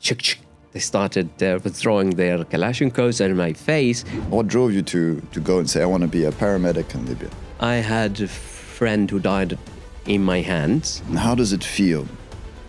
chuk, chuk. They started throwing their Kalashnikovs in my face. What drove you to go and say, I want to be a paramedic in Libya? I had a friend who died in my hands. And how does it feel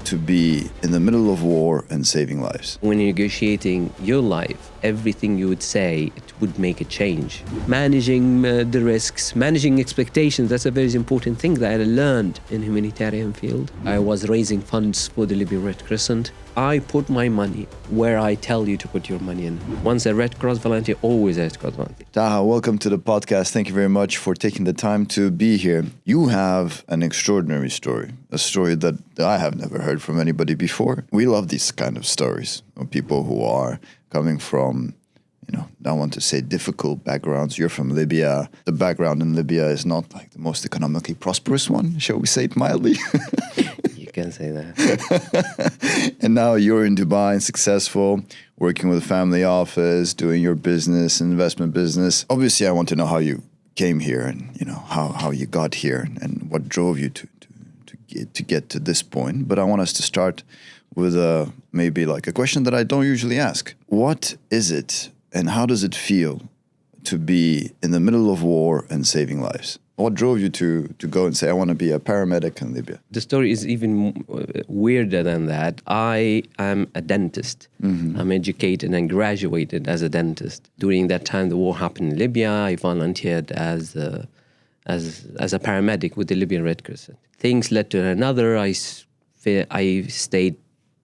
to be in the middle of war and saving lives? When you're negotiating your life, everything you would say, it would make a change. Managing the risks, managing expectations, that's a very important thing that I learned in humanitarian field. I was raising funds for the Libyan Red Crescent. I put my money where I tell you to put your money in. Once a Red Cross volunteer, always a Red Cross volunteer. Taha, welcome to the podcast. Thank you very much for taking the time to be here. You have an extraordinary story, a story that I have never heard from anybody before. We love these kind of stories of people who are coming from, I want to say difficult backgrounds. You're from Libya. The background in Libya is not like the most economically prosperous one, shall we say it mildly? You can say that. And now you're in Dubai, successful, working with a family office, doing your business, investment business. Obviously, I want to know how you came here and, how you got here and what drove you to get to this point. But I want us to start with maybe like a question that I don't usually ask. What is it and how does it feel to be in the middle of war and saving lives? What drove you to go and say, I want to be a paramedic in Libya? The story is even weirder than that. I am a dentist. Mm-hmm. I'm educated and graduated as a dentist. During that time, the war happened in Libya. I volunteered as a paramedic with the Libyan Red Crescent. Things led to another. I stayed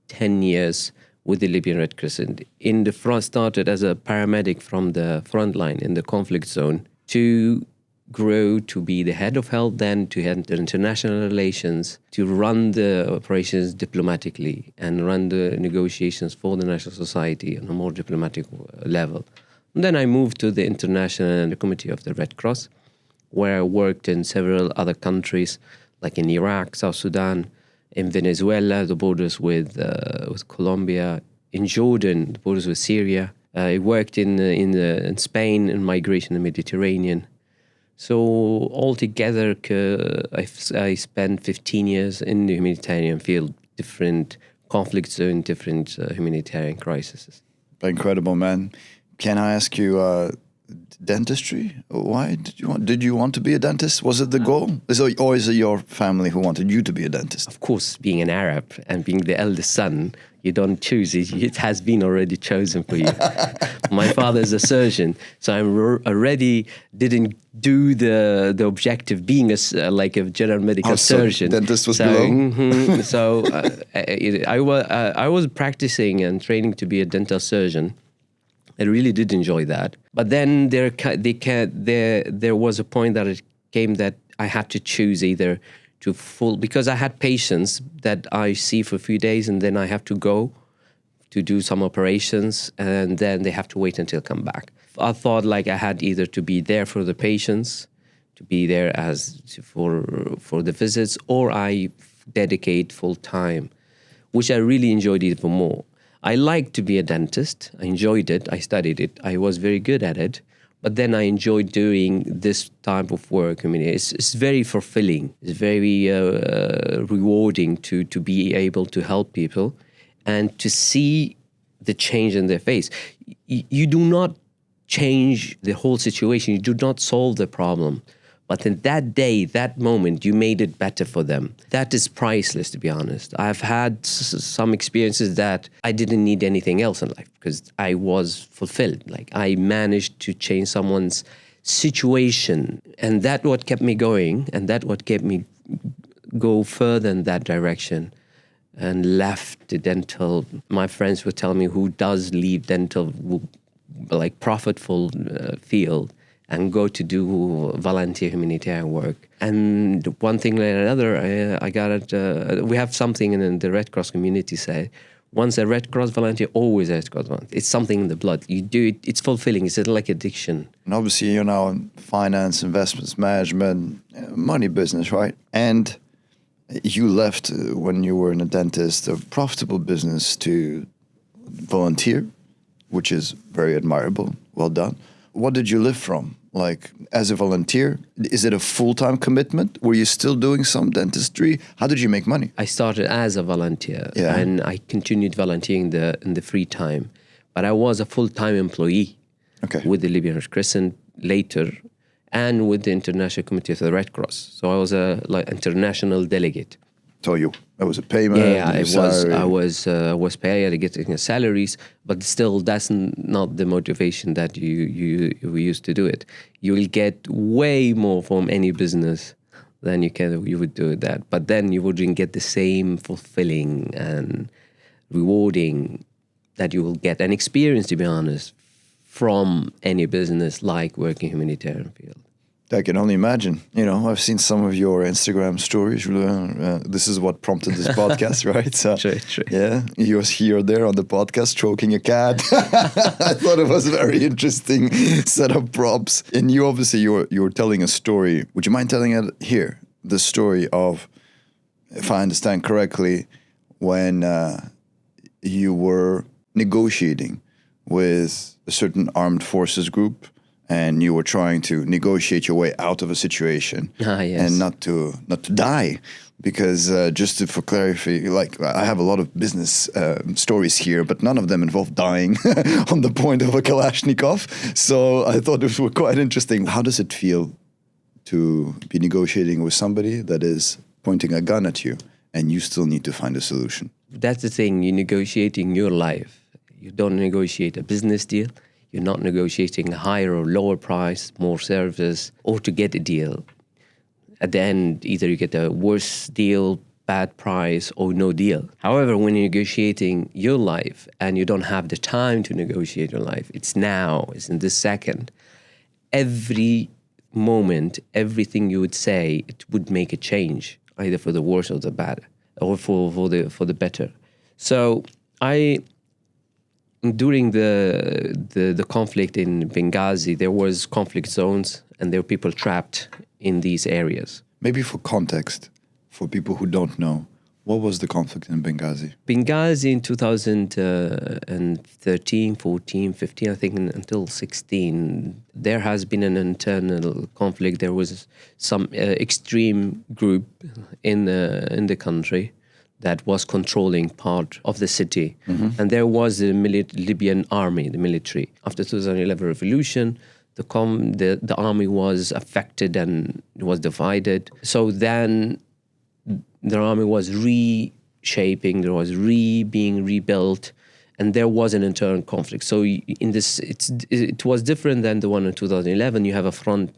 10 years with the Libyan Red Crescent. In the front, started as a paramedic from the front line in the conflict zone to grow to be the head of health, then to head international relations, to run the operations diplomatically and run the negotiations for the national society on a more diplomatic level. And then I moved to the international and the committee of the Red Cross, where I worked in several other countries, like in Iraq, South Sudan, in Venezuela, the borders with Colombia, in Jordan, the borders with Syria. I worked in Spain, in migration in the Mediterranean. So altogether, I spent 15 years in the humanitarian field, different conflict zones, different humanitarian crises. Incredible, man. Can I ask you, dentistry? Why did you want to be a dentist? Was it the goal? Or is it your family who wanted you to be a dentist? Of course, being an Arab and being the eldest son, you don't choose it. It has been already chosen for you. My father is a surgeon, so I already didn't do the objective being like a general medical surgeon. So dentist was below? Mm-hmm, so I was practicing and training to be a dental surgeon. I really did enjoy that. But then there was a point that it came that I had to choose either because I had patients that I see for a few days and then I have to go to do some operations and then they have to wait until I come back. I thought like I had either to be there for the patients, to be there for the visits, or I dedicate full time, which I really enjoyed even more. I liked to be a dentist. I enjoyed it. I studied it. I was very good at it. But then I enjoyed doing this type of work. I mean, it's very fulfilling. It's very rewarding to be able to help people and to see the change in their face. You do not change the whole situation. You do not solve the problem. But in that day, that moment, you made it better for them. That is priceless, to be honest. I've had some experiences that I didn't need anything else in life because I was fulfilled. Like I managed to change someone's situation. And that what kept me going. And that what kept me go further in that direction and left the dental. My friends would tell me who does leave dental, like profitable field, and go to do volunteer humanitarian work. And one thing like another, I got it. We have something in the Red Cross community say, once a Red Cross volunteer, always a Red Cross volunteer. It's something in the blood. You do it, it's fulfilling. It's like addiction. And obviously you're now in finance, investments, management, money business, right? And you left when you were in a dentist, a profitable business to volunteer, which is very admirable. Well done. What did you live from? like as a volunteer? Is it a full-time commitment? Were you still doing some dentistry? How did you make money? I started as a volunteer, and I continued volunteering in the free time. But I was a full-time employee with the Libyan Red Crescent later, and with the International Committee of the Red Cross. So I was a international delegate. So it was a payment. I was paid, getting salaries, but still, that's not the motivation that we used to do it. You will get way more from any business than you would do that. But then you wouldn't get the same fulfilling and rewarding that you will get, an experience, to be honest, from any business like working humanitarian field. I can only imagine. I've seen some of your Instagram stories. This is what prompted this podcast, right? So, true. Yeah, you was here there on the podcast stroking a cat. I thought it was a very interesting set of props. And you obviously, you were telling a story. Would you mind telling it here? The story of, if I understand correctly, when you were negotiating with a certain armed forces group, and you were trying to negotiate your way out of a situation, and not to die, because for clarity, like I have a lot of business stories here, but none of them involve dying on the point of a Kalashnikov. So I thought it was quite interesting. How does it feel to be negotiating with somebody that is pointing a gun at you, and you still need to find a solution? That's the thing. You're negotiating your life. You don't negotiate a business deal. You're not negotiating a higher or lower price, more service, or to get a deal. At the end, either you get a worse deal, bad price, or no deal. However, when you're negotiating your life and you don't have the time to negotiate your life, it's now, it's in this second. Every moment, everything you would say, it would make a change, either for the worse or the bad, or for the better. So during the conflict in Benghazi, there was conflict zones, and there were people trapped in these areas. Maybe for context, for people who don't know, what was the conflict in Benghazi? Benghazi in 2013, 14, 15, I think until 16, there has been an internal conflict. There was some extreme group in the country that was controlling part of the city. Mm-hmm. And there was the Libyan army, the military. After 2011 revolution, the army was affected and was divided. So then the army was reshaping, there was being rebuilt, and there was an internal conflict. So in this, it was different than the one in 2011.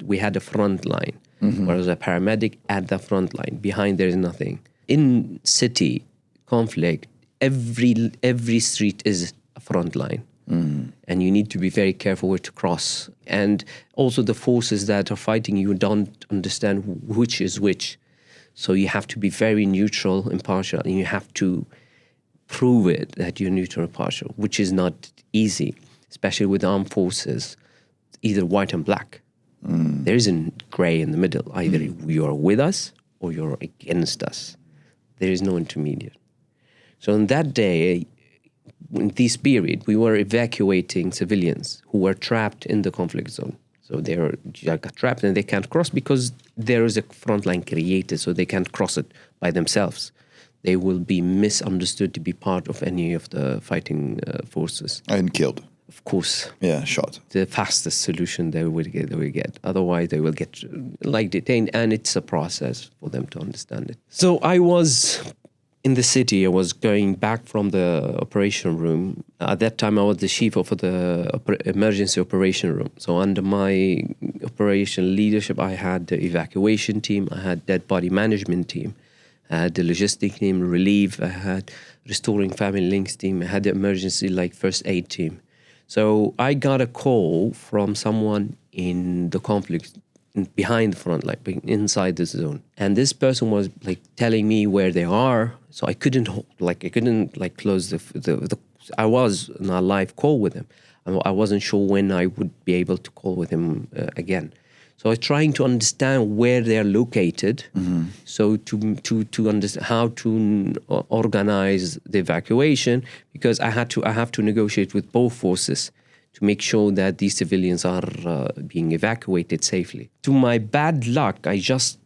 We had a front line, mm-hmm. where there was a paramedic at the front line. Behind there is nothing. In city conflict, every street is a front line. Mm. And you need to be very careful where to cross. And also the forces that are fighting, you don't understand which is which. So you have to be very neutral, impartial, and you have to prove it that you're neutral, impartial, which is not easy, especially with armed forces, either white and black. Mm. There isn't gray in the middle. Either you're with us or you're against us. There is no intermediate. So on that day, in this period, we were evacuating civilians who were trapped in the conflict zone. So they got trapped and they can't cross because there is a front line created, so they can't cross it by themselves. They will be misunderstood to be part of any of the fighting forces. And killed. Of course. Yeah, shot. The fastest solution they will get. Otherwise, they will get detained, and it's a process for them to understand it. So I was in the city. I was going back from the operation room. At that time, I was the chief of the emergency operation room. So under my operation leadership, I had the evacuation team, I had dead body management team, I had the logistic team, relief, I had restoring family links team, I had the emergency first aid team. So I got a call from someone in the conflict behind the front line, inside the zone. And this person was telling me where they are. So I couldn't close the I was on a live call with him. I wasn't sure when I would be able to call with him again. So I was trying to understand where they're located, mm-hmm. so to understand how to organize the evacuation, because I have to negotiate with both forces to make sure that these civilians are being evacuated safely. To my bad luck, I just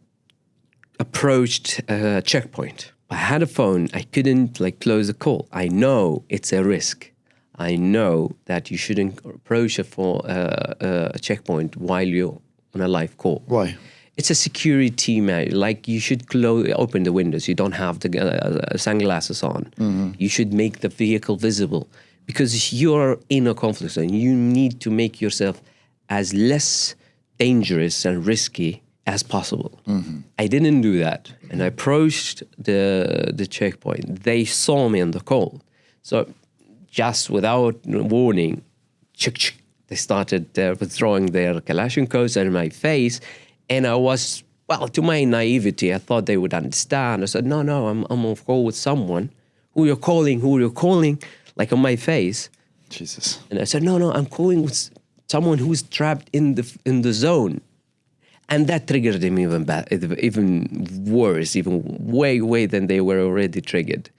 approached a checkpoint. I had a phone. I couldn't close the call. I know it's a risk. I know that you shouldn't approach a checkpoint while you're on a live call. Why? It's a security measure. You should open the windows. You don't have the sunglasses on. Mm-hmm. You should make the vehicle visible because you're in a conflict zone. You need to make yourself as less dangerous and risky as possible. Mm-hmm. I didn't do that, and I approached the checkpoint. They saw me on the call, so just without warning, they started throwing their Kalashnikovs at my face, and I was, to my naivety, I thought they would understand. I said, no, I'm on call with someone. Who you're calling? Like on my face. Jesus. And I said, no, I'm calling with someone who's trapped in the zone. And that triggered them even worse, even way than they were already triggered.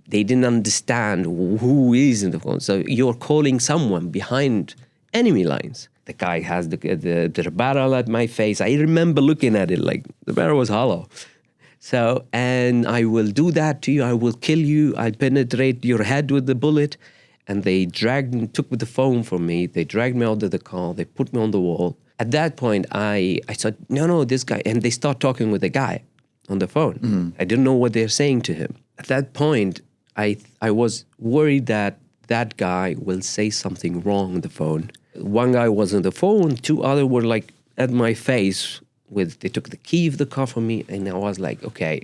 They didn't understand who is in the phone. So you're calling someone behind enemy lines. The guy has the barrel at my face. I remember looking at it like the barrel was hollow. So, and I will do that to you. I will kill you. I penetrate your head with the bullet. And they took the phone from me. They dragged me out of the car. They put me on the wall. At that point, I said, no, this guy. And they start talking with the guy on the phone. Mm-hmm. I didn't know what they're saying to him. At that point, I was worried that guy will say something wrong on the phone. One guy was on the phone. Two other were at my face. They took the key of the car from me. And I was like, okay,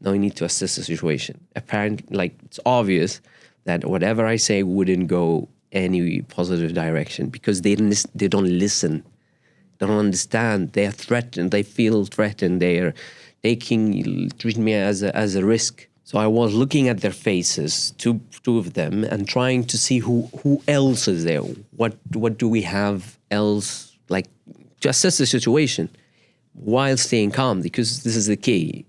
now I need to assess the situation. Apparently, it's obvious that whatever I say wouldn't go any positive direction because they don't listen. They don't understand. They are threatened. They feel threatened. They treat me as a risk. So I was looking at their faces, two of them, and trying to see who else is there. What do we have else, to assess the situation while staying calm, because this is the key.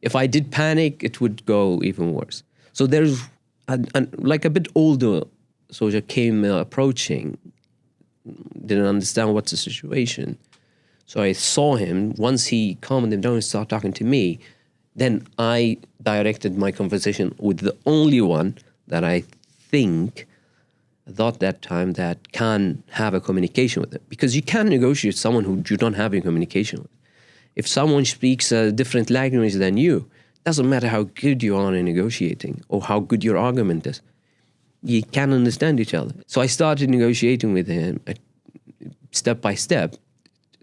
If I did panic, it would go even worse. So there's a bit older soldier came approaching, didn't understand what's the situation. So I saw him. Once he calmed him down and started talking to me, then I directed my conversation with the only one that I thought that time that can have a communication with him. Because you can't negotiate with someone who you don't have a communication with. If someone speaks a different language than you, doesn't matter how good you are in negotiating or how good your argument is. You can't understand each other. So I started negotiating with him step by step.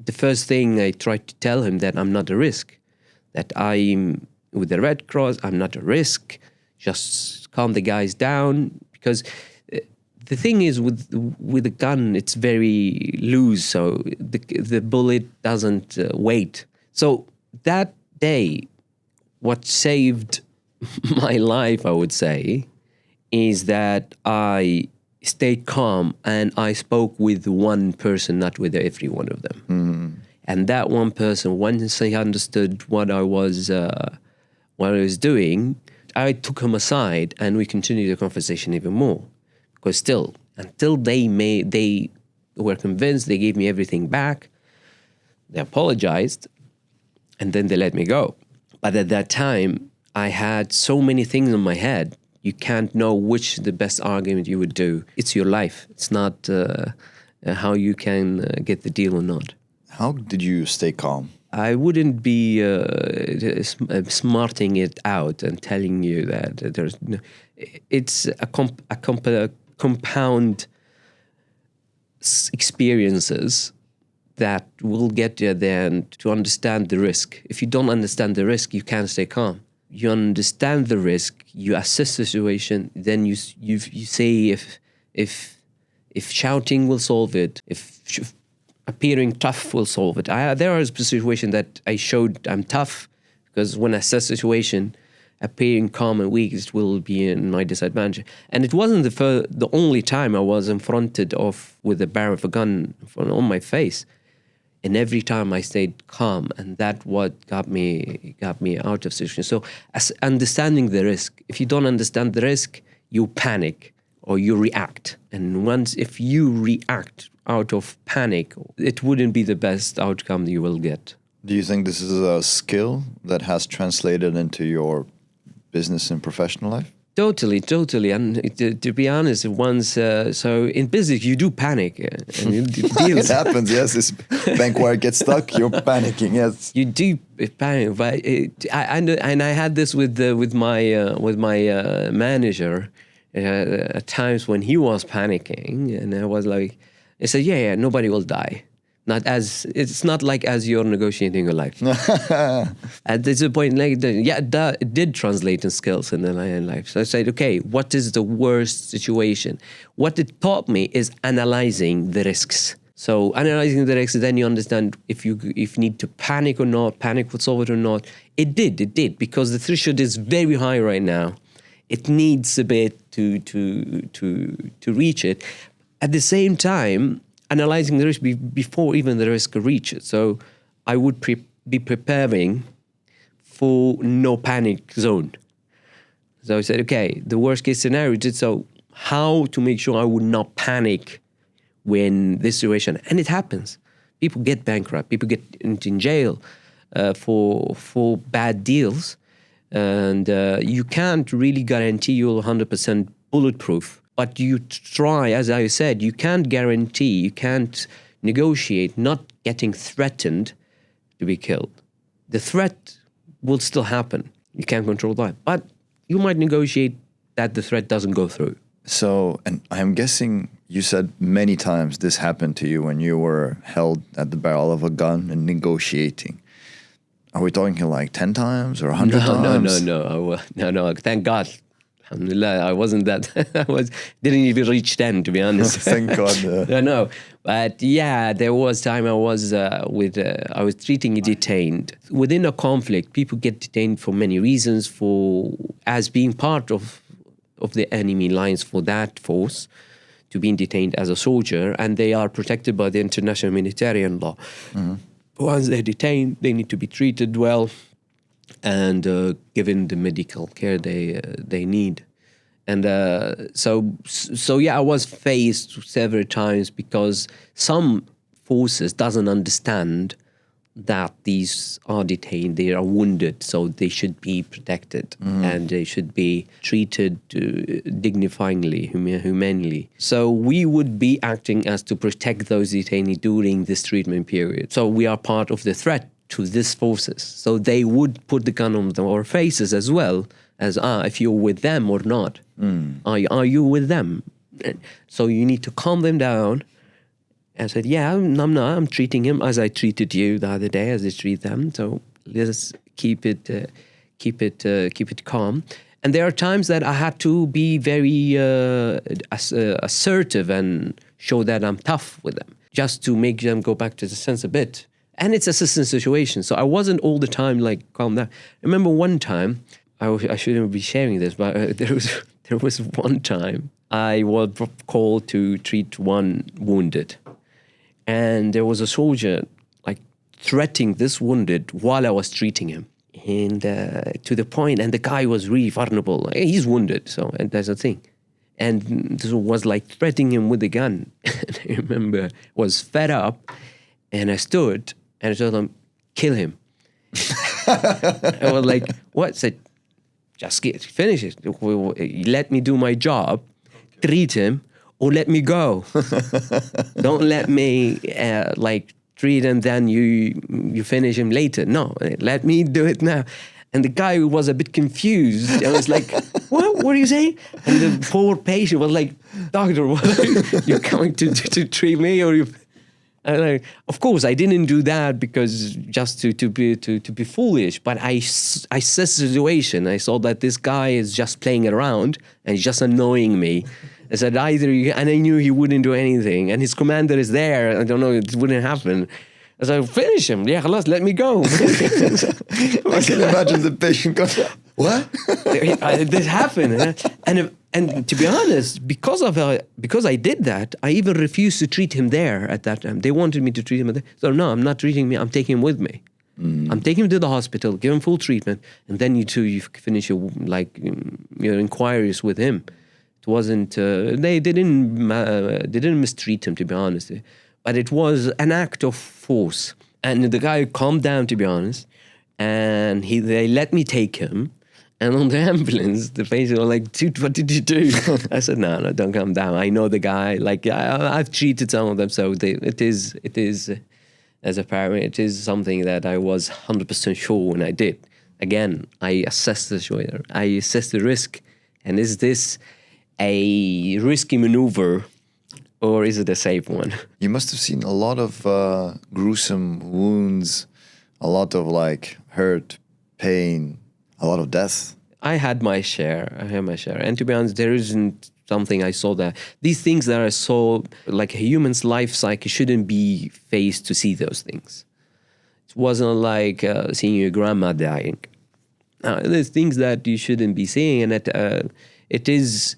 The first thing I tried to tell him that I'm not a risk, that I'm with the Red Cross, I'm not a risk, just calm the guys down. Because the thing is with a gun, it's very loose, so the bullet doesn't wait. So that day, what saved my life, I would say, is that I stayed calm and I spoke with one person, not with every one of them. Mm-hmm. And that one person, once he understood what I was doing, I took him aside and we continued the conversation even more. Because still, until they were convinced, they gave me everything back. They apologized, and then they let me go. But at that time, I had so many things in my head. You can't know which the best argument you would do. It's your life. It's not how you can get the deal or not. How did you stay calm? I wouldn't be smarting it out and telling you that there's no... It's a compound experiences that will get you then to understand the risk. If you don't understand the risk, you can't stay calm. You understand the risk, you assess the situation, then you say if shouting will solve it, if appearing tough will solve it. There is a situation that I showed I'm tough, because when I assess the situation, appearing calm and weak will be in my disadvantage. And it wasn't the only time I was confronted with the barrel of a gun on my face. And every time I stayed calm, and that what got me out of situation. So, as understanding the risk. If you don't understand the risk, you panic, or you react. And if you react out of panic, it wouldn't be the best outcome you will get. Do you think this is a skill that has translated into your business and professional life? Totally. And to be honest, once so in business you do panic, and it happens. Yes, this bank wire gets stuck. You're panicking. Yes, you do panic. But I had this with my manager at times when he was panicking, and I was like, I said, yeah, nobody will die. It's not like as you're negotiating your life. At this point, it did translate in skills in the life. So I said, okay, what is the worst situation? What it taught me is analyzing the risks. So analyzing the risks, then you understand if you need to panic or not, panic would solve it or not. It did, because the threshold is very high right now. It needs a bit to reach it. At the same time, analyzing the risk before even the risk reaches. So I would be preparing for no panic zone. So I said, okay, the worst case scenario, so how to make sure I would not panic when this situation, and it happens. People get bankrupt, people get in jail for bad deals, and you can't really guarantee you're 100% bulletproof. But you try, as I said, you can't guarantee, you can't negotiate not getting threatened to be killed. The threat will still happen. You can't control that. But you might negotiate that the threat doesn't go through. So, and I'm guessing you said many times this happened to you when you were held at the barrel of a gun and negotiating. Are we talking like 10 times or 100 times? No. Thank God. Alhamdulillah, I wasn't that. Didn't even reach 10, to be honest. Thank God. No, but yeah, there was time I was treating a detained. Within a conflict, people get detained for many reasons, as being part of the enemy lines for that force, to being detained as a soldier, and they are protected by the international humanitarian law. Mm-hmm. Once they're detained, they need to be treated well and given the medical care they need. And so yeah, I was faced several times because some forces doesn't understand that these are detained, they are wounded, so they should be protected and they should be treated dignifyingly, humanely. So we would be acting as to protect those detainees during this treatment period. So we are part of the threat to these forces. So they would put the gun on our faces as well as, if you're with them or not. Are you with them? So you need to calm them down. I said, yeah, I'm not. I'm treating him as I treated you the other day, as I treat them. So let's keep it calm. And there are times that I had to be very assertive and show that I'm tough with them, just to make them go back to the sense a bit. And it's assistance situation, so I wasn't all the time like calm down. I remember one time, I shouldn't be sharing this, but there was one time I was called to treat one wounded. And there was a soldier like threatening this wounded while I was treating him, and to the point. And the guy was really vulnerable. He's wounded, so and that's the thing. And this was like threatening him with a gun. And I remember was fed up, and I stood and I told him, "Kill him." I was like, "What?" I said, "Just finish it. Let me do my job, treat him." Or let me go. Don't let me treat him, then you finish him later. No, let me do it now. And the guy was a bit confused. I was like, what are you saying? And the poor patient was like, doctor, what you're coming to treat me? Or you? And like, of course, I didn't do that because just to be foolish. But I assessed the situation. I saw that this guy is just playing around and he's just annoying me. I said, and I knew he wouldn't do anything. And his commander is there. I don't know, it wouldn't happen. I said, finish him. Yeah, let me go. I can imagine the patient going, what? This happened. And to be honest, because I did that, I even refused to treat him there at that time. They wanted me to treat him there. So no, I'm not treating him. I'm taking him with me. I'm taking him to the hospital, give him full treatment, and then you finish your inquiries with him It wasn't. They didn't mistreat him, to be honest. But it was an act of force. And the guy calmed down, to be honest. And they let me take him. And on the ambulance, the patient was like, "Dude, what did you do?" I said, "No, don't calm down. I know the guy. Like, I've treated some of them, so it is. As a parent, it is something that I was 100% sure when I did. Again, I assessed the choice. I assessed the risk, and is this a risky maneuver, or is it a safe one?" You must have seen a lot of gruesome wounds, a lot of like hurt, pain, a lot of death. I had my share. And to be honest, there isn't something I saw that these things that I saw, like a human's life cycle, shouldn't be faced to see those things. It wasn't like seeing your grandma dying. There's things that you shouldn't be seeing, and it is,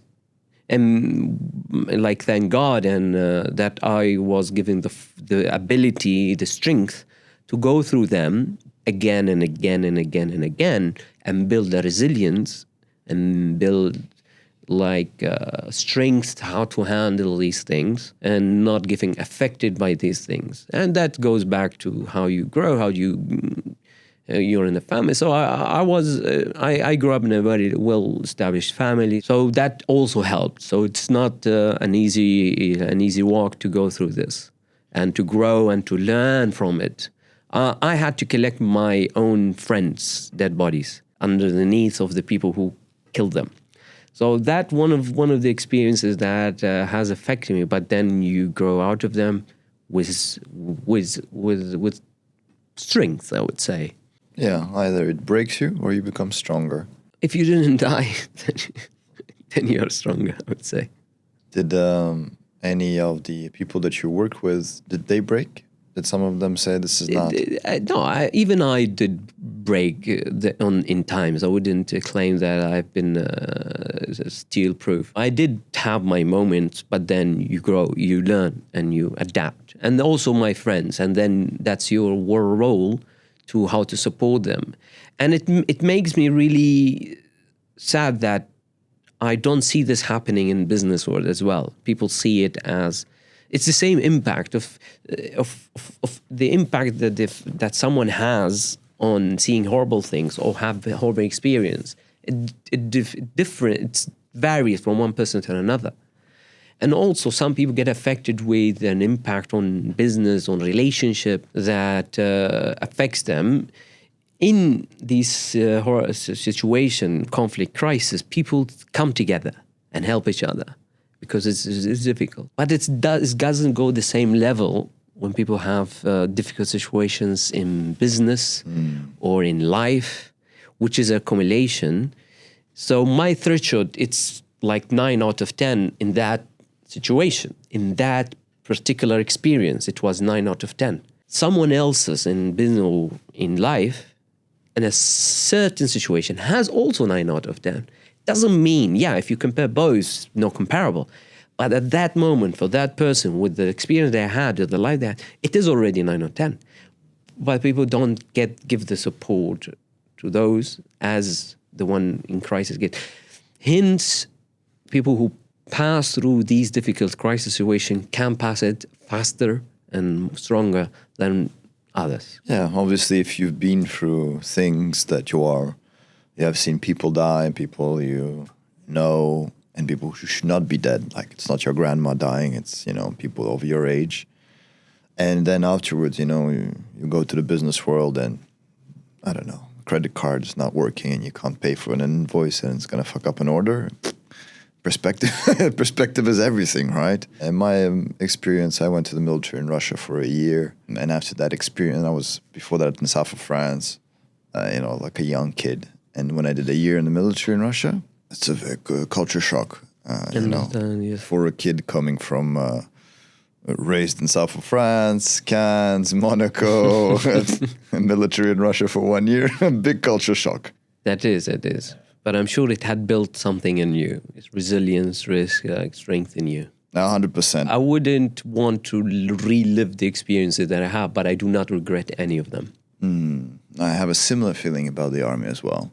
like, thank God, and that I was given the ability, the strength to go through them again and again and again and again, and build the resilience and build strength how to handle these things and not getting affected by these things. And that goes back to how you grow, how you're in a family. So I grew up in a very well-established family, so that also helped. So it's not an easy walk to go through this and to grow and to learn from it. I had to collect my own friends' dead bodies underneath of the people who killed them. So that one of the experiences that has affected me. But then you grow out of them with strength, I would say. Yeah, either it breaks you or you become stronger. If you didn't die, then you're stronger, I would say. Did any of the people that you work with, did they break? Did some of them say this is not? No, even I did break in times. I wouldn't claim that I've been steel-proof. I did have my moments, but then you grow, you learn, and you adapt. And also my friends, and then that's your role to how to support them. And it makes me really sad that I don't see this happening in business world as well. People see it as it's the same impact of the impact that someone has on seeing horrible things or have a horrible experience. It varies from one person to another. And also some people get affected with an impact on business, on relationship that affects them. In this horror situation, conflict, crisis, people come together and help each other because it's difficult. But it doesn't go the same level when people have difficult situations in business or in life, which is accumulation. So my threshold, it's like 9 out of 10 in that situation, in that particular experience. It was 9 out of 10. Someone else's in business or in life, in a certain situation, has also 9 out of 10. Doesn't mean, if you compare both, not comparable. But at that moment, for that person, with the experience they had, with the life they had, it is already 9 or 10. But people don't give the support to those as the one in crisis get. Hence, people who pass through these difficult crisis situations can pass it faster and stronger than others. Yeah, obviously, if you've been through things that you have seen people die, people you know, and people who should not be dead. Like, it's not your grandma dying, it's, people of your age. And then afterwards, you go to the business world and, I don't know, credit card is not working and you can't pay for an invoice and it's going to fuck up an order. Perspective is everything, right? In my experience, I went to the military in Russia for a year. And after that experience, I was before that in the south of France, like a young kid. And when I did a year in the military in Russia, it's a culture shock, Yes. For a kid coming from raised in south of France, Cannes, Monaco, military in Russia for 1 year, big culture shock. It is. But I'm sure it had built something in you. It's resilience, risk, strength in you. 100%. I wouldn't want to relive the experiences that I have, but I do not regret any of them. I have a similar feeling about the army as well.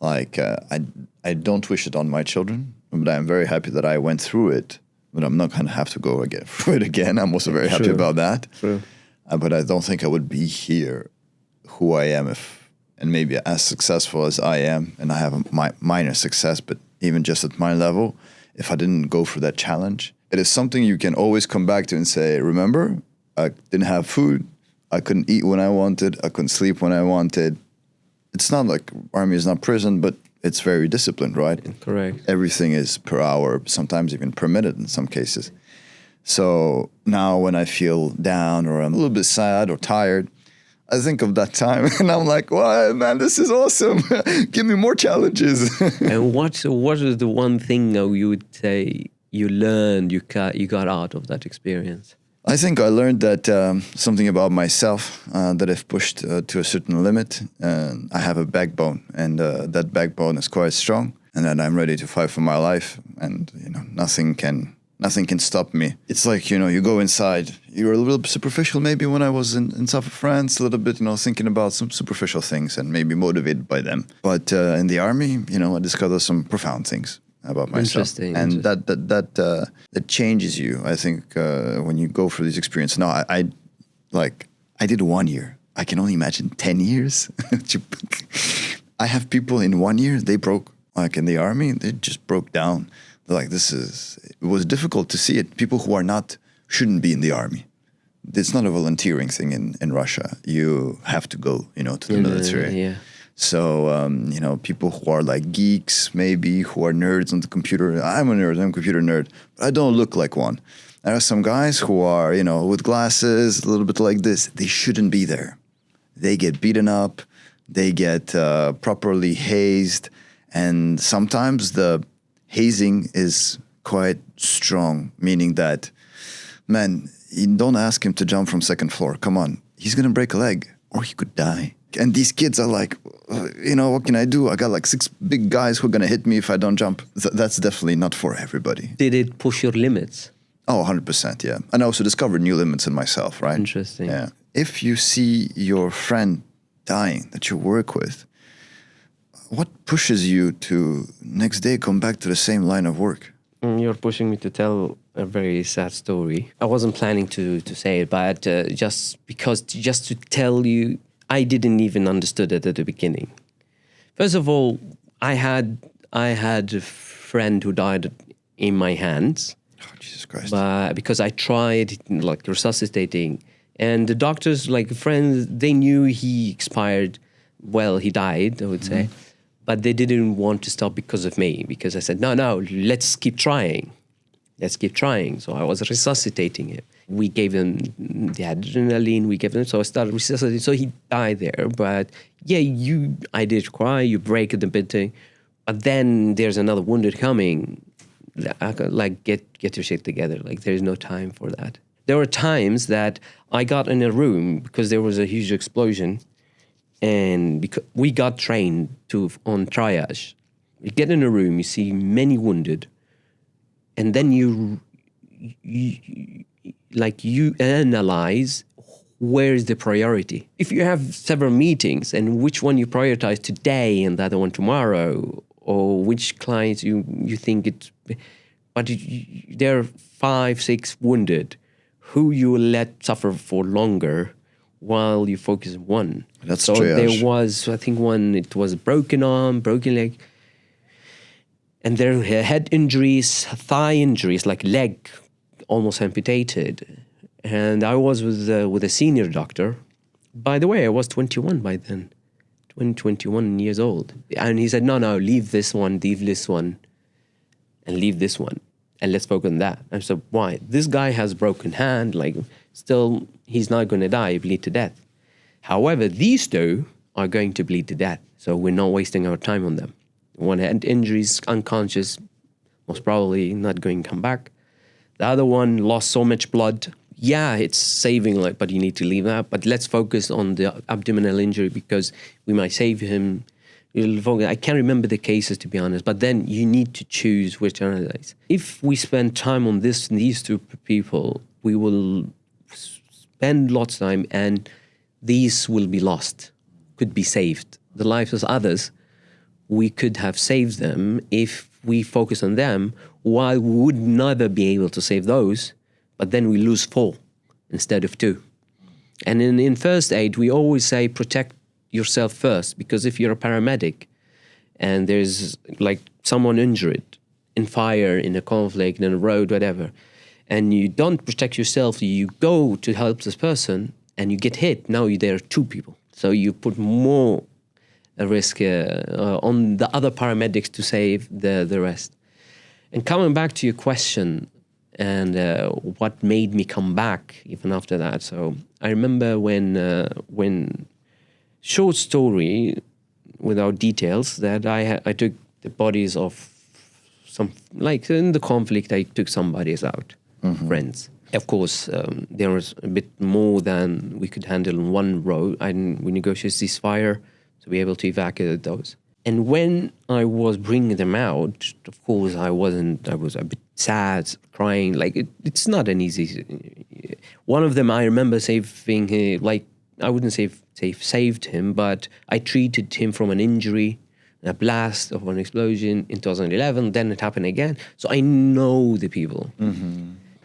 Like, I don't wish it on my children. But I'm very happy that I went through it. But I'm not going to have to go again through it again. I'm also very happy about that. True. But I don't think I would be here who I am and maybe as successful as I am, and I have a minor success, but even just at my level, if I didn't go through that challenge. It is something you can always come back to and say, remember, I didn't have food, I couldn't eat when I wanted, I couldn't sleep when I wanted. It's not like army is not prison, but it's very disciplined, right? Correct. Everything is per hour, sometimes even per minute in some cases. So now when I feel down or I'm a little bit sad or tired, I think of that time and I'm like, wow, man, this is awesome. Give me more challenges. And what is the one thing you would say you learned, you got out of that experience? I think I learned that something about myself that I've pushed to a certain limit. I have a backbone, and that backbone is quite strong, and that I'm ready to fight for my life, and nothing can stop me. It's like, you go inside. You're a little superficial maybe when I was in south of France, a little bit, thinking about some superficial things and maybe motivated by them. But in the army, I discovered some profound things about myself. And that changes you, I think, when you go through these experiences. Now, I did 1 year. I can only imagine 10 years. I have people in 1 year, they broke, like in the army, they just broke down. Like, it was difficult to see it. People who shouldn't be in the army. It's not a volunteering thing in Russia. You have to go, to the military. Yeah. So, people who are like geeks, maybe, who are nerds on the computer. I'm a nerd, I'm a computer nerd. But I don't look like one. There are some guys who are, with glasses, a little bit like this. They shouldn't be there. They get beaten up. They get properly hazed. And sometimes the hazing is quite strong, meaning that, man, you don't ask him to jump from second floor. Come on. He's going to break a leg or he could die. And these kids are like, what can I do? I got like 6 big guys who are going to hit me if I don't jump. That's definitely not for everybody. Did it push your limits? Oh, 100%, yeah. And I also discovered new limits in myself, right? Interesting. Yeah. If you see your friend dying that you work with, what pushes you to next day come back to the same line of work? You're pushing me to tell a very sad story. I wasn't planning to say it, but just to tell you, I didn't even understood it at the beginning. First of all, I had a friend who died in my hands. Oh, Jesus Christ. Because I tried like resuscitating, and the doctors, like friends, they knew he expired. Well, he died, I would say. But they didn't want to stop because of me, because I said, no, let's keep trying. Let's keep trying. So I was resuscitating him. We gave him the adrenaline, so I started resuscitating. So he died there. But yeah, I did cry, you break the bit. But then there's another wounded coming. Like, get your shit together. Like, there's no time for that. There were times that I got in a room because there was a huge explosion. And because we got trained on triage. You get in a room, you see many wounded, and then you analyze where is the priority. If you have several meetings and which one you prioritize today and the other one tomorrow, or which clients you think it's, but there are 5, 6 wounded, who you will let suffer for longer while you focus on one. That's so triage. There was, I think, one, it was broken arm, broken leg, and there were head injuries, thigh injuries, like leg almost amputated. And I was with a senior doctor. By the way, I was 21 by then, 21 years old. And he said, no, leave this one, and leave this one, and let's focus on that. I said, why? This guy has broken hand, like, still, he's not going to die, bleed to death. However, these 2 are going to bleed to death, so we're not wasting our time on them. One had injuries, unconscious, most probably not going to come back. The other one lost so much blood. Yeah, it's saving, but you need to leave that. But let's focus on the abdominal injury because we might save him. I can't remember the cases, to be honest, but then you need to choose which analyze. If we spend time on these 2 people, we will spend lots of time and these will be lost, could be saved. The lives of others, we could have saved them if we focus on them, while we would never be able to save those, but then we lose 4 instead of 2. And in first aid, we always say protect yourself first, because if you're a paramedic and there's like someone injured in fire, in a conflict, in a road, whatever, and you don't protect yourself, you go to help this person and you get hit, now there are 2 people. So you put more risk on the other paramedics to save the rest. And coming back to your question, and what made me come back even after that. So I remember when short story, without details, that I took the bodies of some, like in the conflict, I took some bodies out, friends. Of course, there was a bit more than we could handle in one row, and we negotiated ceasefire to be able to evacuate those. And when I was bringing them out, of course, I was a bit sad, crying. Like, it's not an easy... One of them, I remember saving, like, I wouldn't say saved him, but I treated him from an injury, a blast of an explosion in 2011. Then it happened again. So I know the people.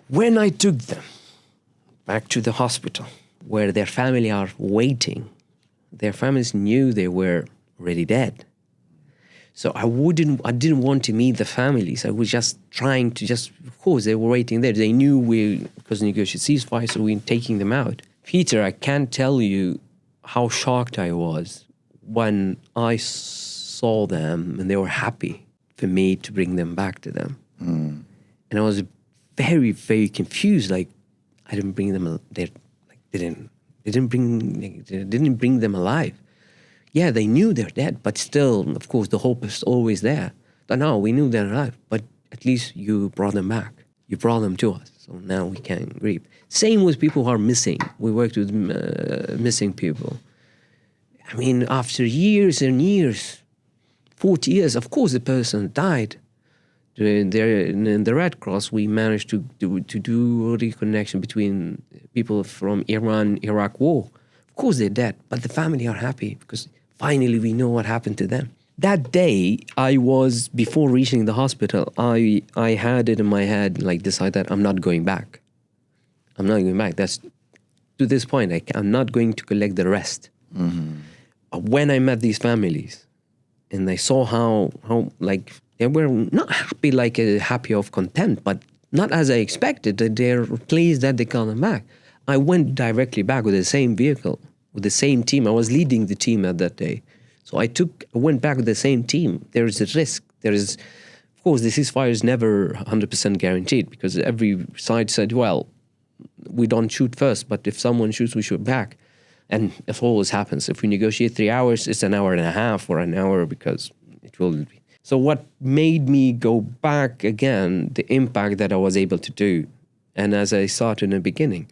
When I took them back to the hospital, where their family are waiting, their families knew they were already dead. So I didn't want to meet the families. I was just trying to of course, they were waiting there. They knew because negotiated ceasefire, so we were taking them out. Peter, I can't tell you how shocked I was when I saw them and they were happy for me to bring them back to them. And I was very, very confused. Like, I didn't bring them. They didn't bring them alive. Yeah, they knew they're dead, but still, of course, the hope is always there. But no, we knew they're alive, but at least you brought them back. You brought them to us, so now we can grieve. Same with people who are missing. We worked with missing people. I mean, after years and years, 40 years, of course, the person died. In the Red Cross, we managed to do reconnection between people from Iran-Iraq war. Of course, they're dead, but the family are happy because finally we know what happened to them. That day, before reaching the hospital, I had it in my head, like, decide that I'm not going back. I'm not going back. That's, to this point, I'm not going to collect the rest. When I met these families, and I saw how like, they were not happy, like happy of content, but not as I expected, that they're pleased that they come back. I went directly back with the same vehicle, with the same team. I was leading the team at that day. So I went back with the same team. There is a risk. Of course, the ceasefire is never 100% guaranteed, because every side said, well, we don't shoot first, but if someone shoots, we shoot back. And it always happens. If we negotiate 3 hours, it's an hour and a half or an hour, because it will be. So what made me go back again, the impact that I was able to do. And as I started in the beginning,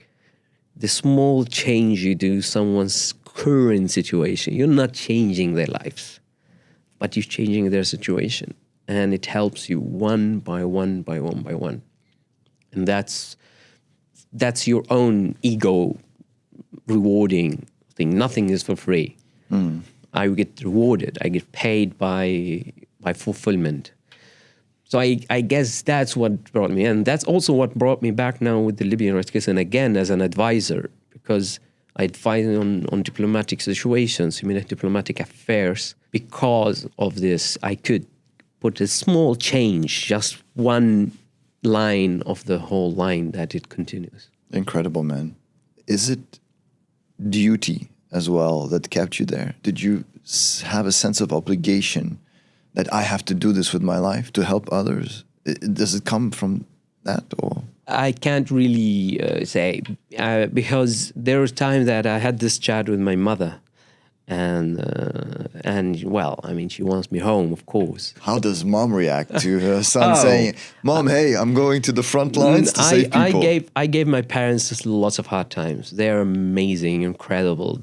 the small change you do someone's current situation, you're not changing their lives, but you're changing their situation. And it helps you one by one. And that's your own ego rewarding thing. Nothing is for free. I get rewarded. I get paid by fulfillment. So I guess that's what brought me in. That's also what brought me back now with the Libyan rescues, and again as an advisor, because I advise on diplomatic situations, diplomatic affairs. Because of this, I could put a small change, just one line of the whole line, that it continues. Incredible, man. Is it duty as well that kept you there? Did you have a sense of obligation that I have to do this with my life to help others? Does it come from that, or? I can't really say, because there was time that I had this chat with my mother, and well, I mean, she wants me home, of course. How does mom react to her son saying, "Mom, hey, I'm going to the front lines to save people"? I gave my parents just lots of hard times. They're amazing, incredible.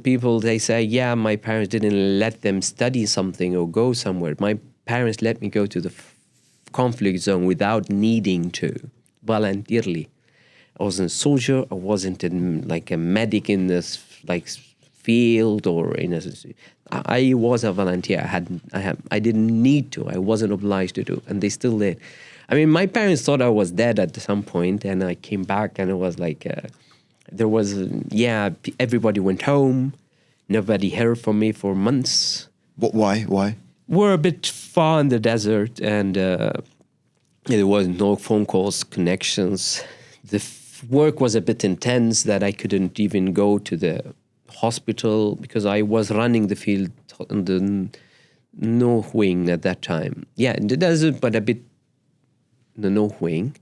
People, they say, yeah, my parents didn't let them study something or go somewhere. My parents let me go to the conflict zone without needing to, voluntarily. I wasn't a soldier. I wasn't like a medic in this, like, field or in a. I was a volunteer. I didn't need to. I wasn't obliged to do, and they still did. I mean, my parents thought I was dead at some point, and I came back, and it was like everybody went home. Nobody heard from me for months. Why? We're a bit far in the desert, and there was no phone calls, connections. The work was a bit intense that I couldn't even go to the hospital because I was running the field in the north wing at that time. Yeah, in the desert, but a bit in the north wing.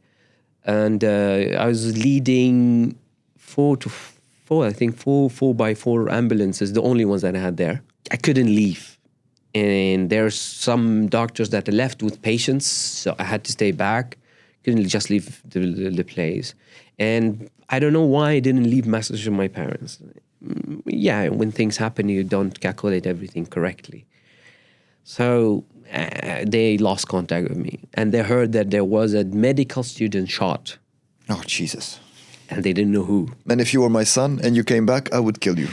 And I was leading 4x4 ambulances, the only ones that I had there. I couldn't leave. And there's some doctors that left with patients, so I had to stay back. Couldn't just leave the place. And I don't know why I didn't leave message to my parents. Yeah, when things happen, you don't calculate everything correctly. So they lost contact with me. And they heard that there was a medical student shot. Oh, Jesus. And they didn't know who. And if you were my son and you came back, I would kill you.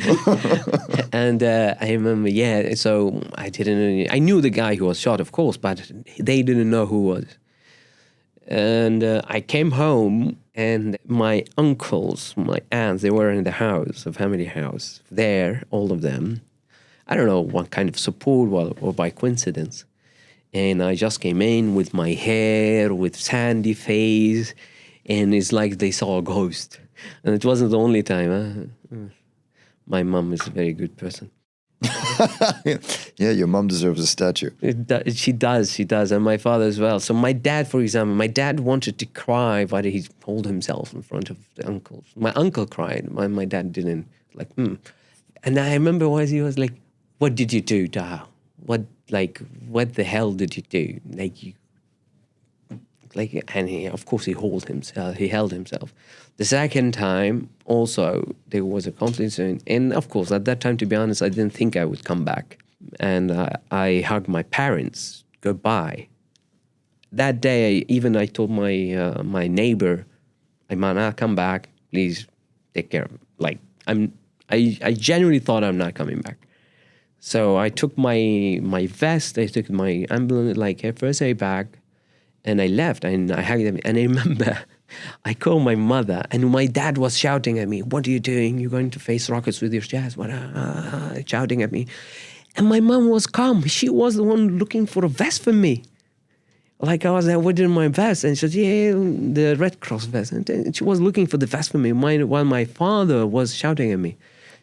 And I remember, so I knew the guy who was shot, of course, but they didn't know who was. And I came home, and my uncles, my aunts, they were in the house, a family house, there, all of them. I don't know what kind of support or by coincidence. And I just came in with my hair, with sandy face, and it's like they saw a ghost. And it wasn't the only time. My mom is a very good person. Yeah, your mom deserves a statue. She does, and my father as well. So my dad, for example, wanted to cry, but he pulled himself in front of the uncles. My uncle cried, my dad didn't. And I remember he was like, "What did you do, Taha? What the hell did you do?" And of course he held himself. The second time also there was a conflict, and of course at that time, to be honest, I didn't think I would come back. And I hugged my parents goodbye. That day, I told my neighbor, "I'll come back. Please take care." I genuinely thought I'm not coming back. So I took my vest, I took my ambulance, first aid bag, and I left, and I hugged them. And I remember I called my mother, and my dad was shouting at me, "What are you doing? You're going to face rockets with your chest." Shouting at me. And my mom was calm. She was the one looking for a vest for me. I was there within my vest, and she said, "Yeah, the Red Cross vest." And she was looking for the vest for me while my father was shouting at me.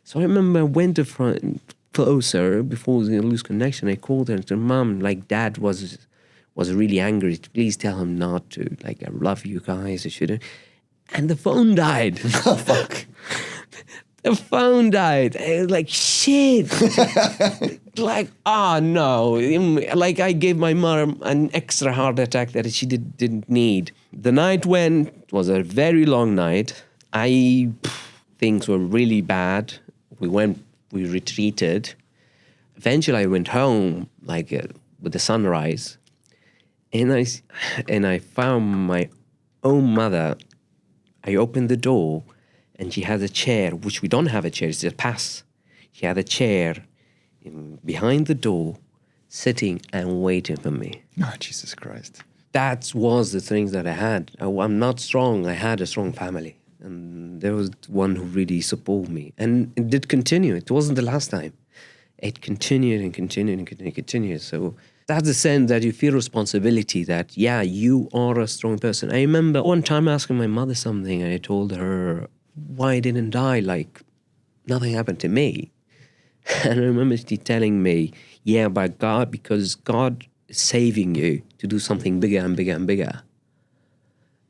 So I remember I went to front closer before we lose connection. I called her and said, "Mom, Dad was really angry. Please tell him not to. I love you guys. I shouldn't." And the phone died. Oh, fuck. The phone died. I was like, shit. Oh no. I gave my mom an extra heart attack that she didn't need. The night was a very long night. Things were really bad. We retreated. Eventually I went home with the sunrise. And I found my own mother. I opened the door, and she had a chair, which we don't have a chair, it's a pass. She had a chair behind the door, sitting and waiting for me. Oh, Jesus Christ. That was the things that I had. I'm not strong. I had a strong family. And there was one who really supported me. And it did continue. It wasn't the last time. It continued and continued and continued. So that's the sense that you feel responsibility that, you are a strong person. I remember one time asking my mother something, and I told her, why I didn't die? Nothing happened to me. And I remember she telling me, by God, because God is saving you to do something bigger and bigger and bigger.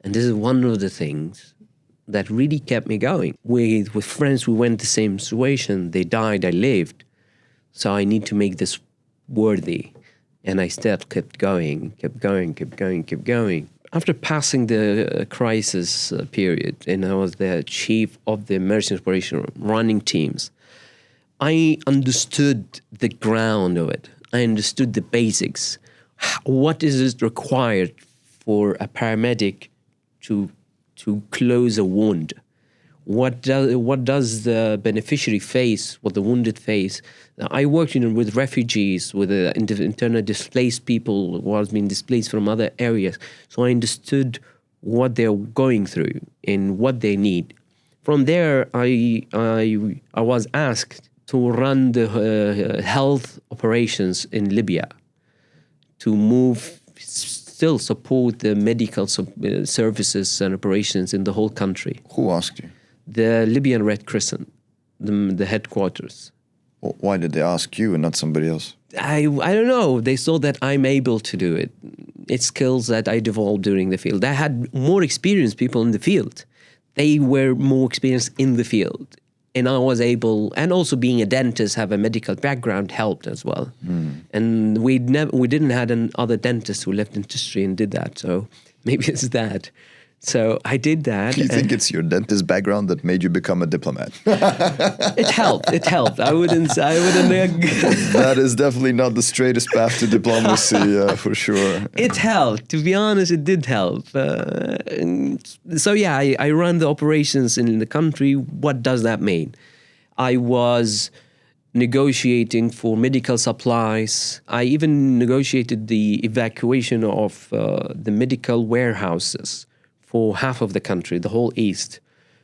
And this is one of the things that really kept me going. With friends who went the same situation, they died, I lived. So I need to make this worthy. And I still kept going. After passing the crisis period, and I was the chief of the emergency operation running teams, I understood the ground of it. I understood the basics. What is it required for a paramedic to close a wound? What does the beneficiary face? What the wounded face? I worked with refugees, with internal displaced people who have been displaced from other areas. So I understood what they're going through and what they need. From there, I was asked to run the health operations in Libya, to still support the medical services and operations in the whole country. Who asked you? The Libyan Red Crescent, the headquarters. Why did they ask you and not somebody else? I don't know. They saw that I'm able to do it. It's skills that I developed during the field. I had more experienced people in the field. They were more experienced in the field. And I was able, and also being a dentist, have a medical background helped as well. And we didn't have another dentist who left dentistry and did that. So maybe it's that. So I did that. Do you think it's your dentist background that made you become a diplomat? It helped. It helped. I wouldn't. That is definitely not the straightest path to diplomacy, for sure. It helped. To be honest, it did help. So yeah, I ran the operations in the country. What does that mean? I was negotiating for medical supplies. I even negotiated the evacuation of the medical warehouses for half of the country, the whole east.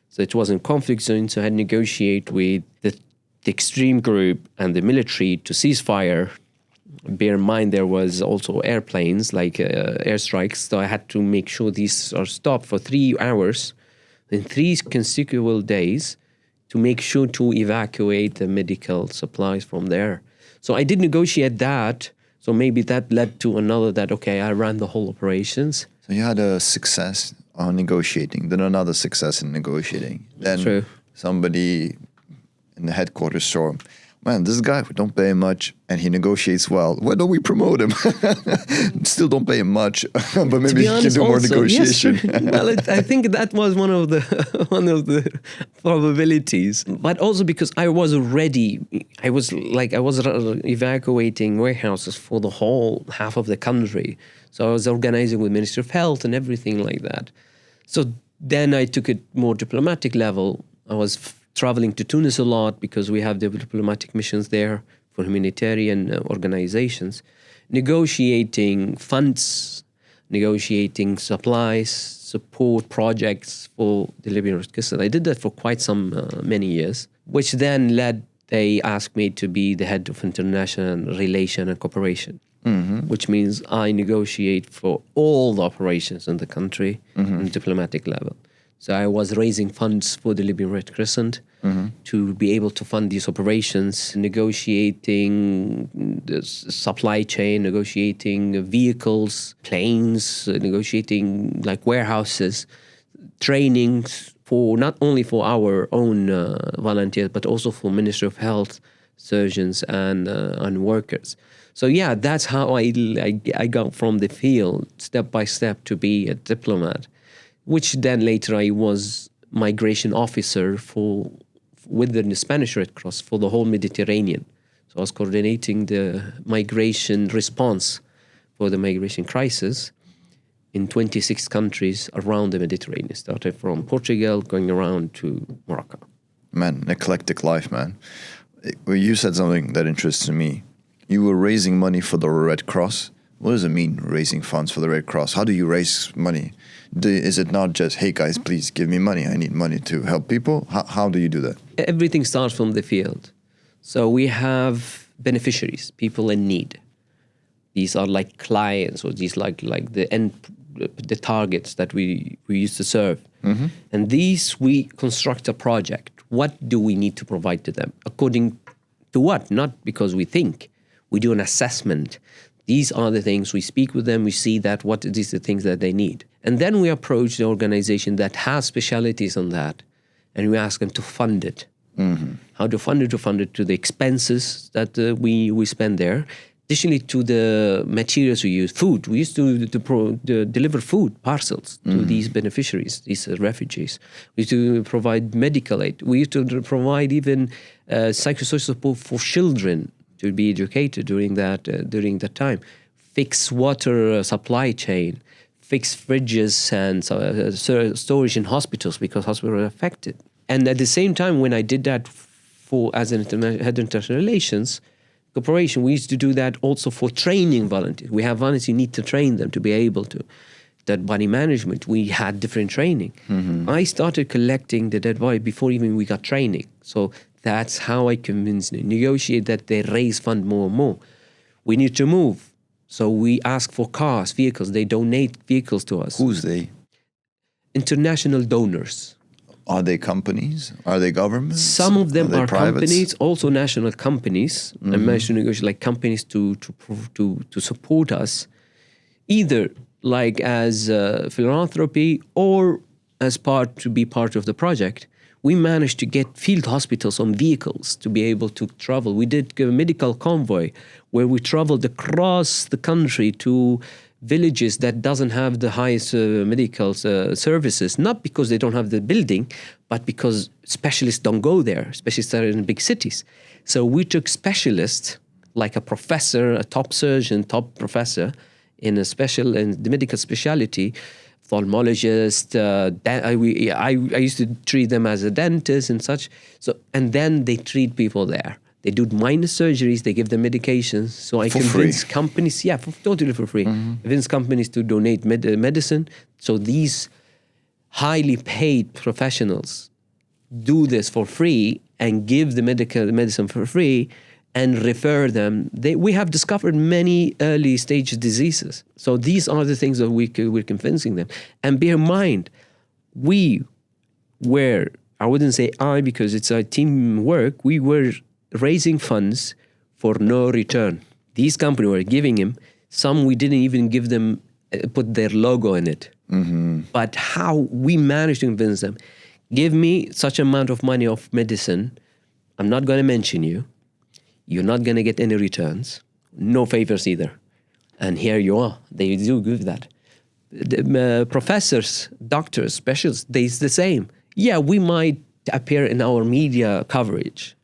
So it was in conflict zone, so I had to negotiate with the extreme group and the military to ceasefire. Bear in mind, there was also airplanes, like airstrikes, so I had to make sure these are stopped for 3 hours in 3 consecutive days to make sure to evacuate the medical supplies from there. So I did negotiate that, so maybe that led to another that, okay, I ran the whole operations. So you had a success on negotiating, then another success in negotiating. Then True. Somebody in the headquarters saw, man, this guy, we don't pay him much and he negotiates well. Why don't we promote him? Still don't pay him much, but maybe he can do more negotiation. Yes, well, I think that was one of the probabilities. But also because I was already, I was evacuating warehouses for the whole half of the country. So I was organizing with Ministry of Health and everything like that. So then I took it more diplomatic level. I was traveling to Tunis a lot because we have the diplomatic missions there for humanitarian organizations, negotiating funds, negotiating supplies, support projects for the Libyan Red Crescent. I did that for quite many years, which then they asked me to be the head of international relation and cooperation. Which means I negotiate for all the operations in the country on the diplomatic level. So I was raising funds for the Libyan Red Crescent to be able to fund these operations, negotiating the supply chain, negotiating vehicles, planes, negotiating like warehouses, trainings for not only for our own volunteers, but also for Ministry of Health, surgeons and workers. So yeah, that's how I got from the field step by step to be a diplomat, which then later I was migration officer with the Spanish Red Cross for the whole Mediterranean. So I was coordinating the migration response for the migration crisis in 26 countries around the Mediterranean, started from Portugal, going around to Morocco. Man, an eclectic life, man. Well, you said something that interests me. You were raising money for the Red Cross. What does it mean, raising funds for the Red Cross? How do you raise money? Is it not just, hey guys, please give me money. I need money to help people. How do you do that? Everything starts from the field. So we have beneficiaries, people in need. These are like clients, or these like the targets that we used to serve. And these, we construct a project. What do we need to provide to them? According to what? Not because we think. We do an assessment. These are the things, we speak with them, we see that these are the things that they need. And then we approach the organization that has specialities on that, and we ask them to fund it. How to fund it? To fund it to the expenses that we spend there. Additionally to the materials we use, food. We used to deliver food parcels to these beneficiaries, these refugees. We used to provide medical aid. We used to provide even psychosocial support for children to be educated during that time. Fix water supply chain, fix fridges and storage in hospitals because hospitals are affected. And at the same time, when I did that as an head of international relations corporation, we used to do that also for training volunteers. We have volunteers, you need to train them to be able to. Dead body management, we had different training. I started collecting the dead body before even we got training. So that's how I convinced them, negotiate that they raise fund more and more. We need to move. So we ask for cars, vehicles. They donate vehicles to us. Who's they? International donors. Are they companies? Are they governments? Some of them are privates? companies, also national companies. I managed to negotiate like companies to support us, either like as philanthropy or as to be part of the project. We managed to get field hospitals on vehicles to be able to travel. We did a medical convoy where we traveled across the country to villages that doesn't have the highest medical services, not because they don't have the building, but because specialists don't go there. Specialists are in big cities. So we took specialists, like a professor, a top surgeon, top professor, in the medical specialty, ophthalmologist. I used to treat them as a dentist and such. And then they treat people there. They do minor surgeries. They give them medications. So I convince companies, totally for free. Convince companies to donate medicine. So these highly paid professionals do this for free and give the medicine for free. And refer them. We have discovered many early stage diseases. So these are the things that we're convincing them. And bear in mind, we were, I wouldn't say because it's a teamwork, we were raising funds for no return. These companies were giving him, some we didn't even give them, put their logo in it. But how we managed to convince them, give me such amount of money of medicine, I'm not going to mention you. You're not going to get any returns, no favors either. And here you are. They do give that. The professors, doctors, specialists, they's the same. Yeah, we might appear in our media coverage,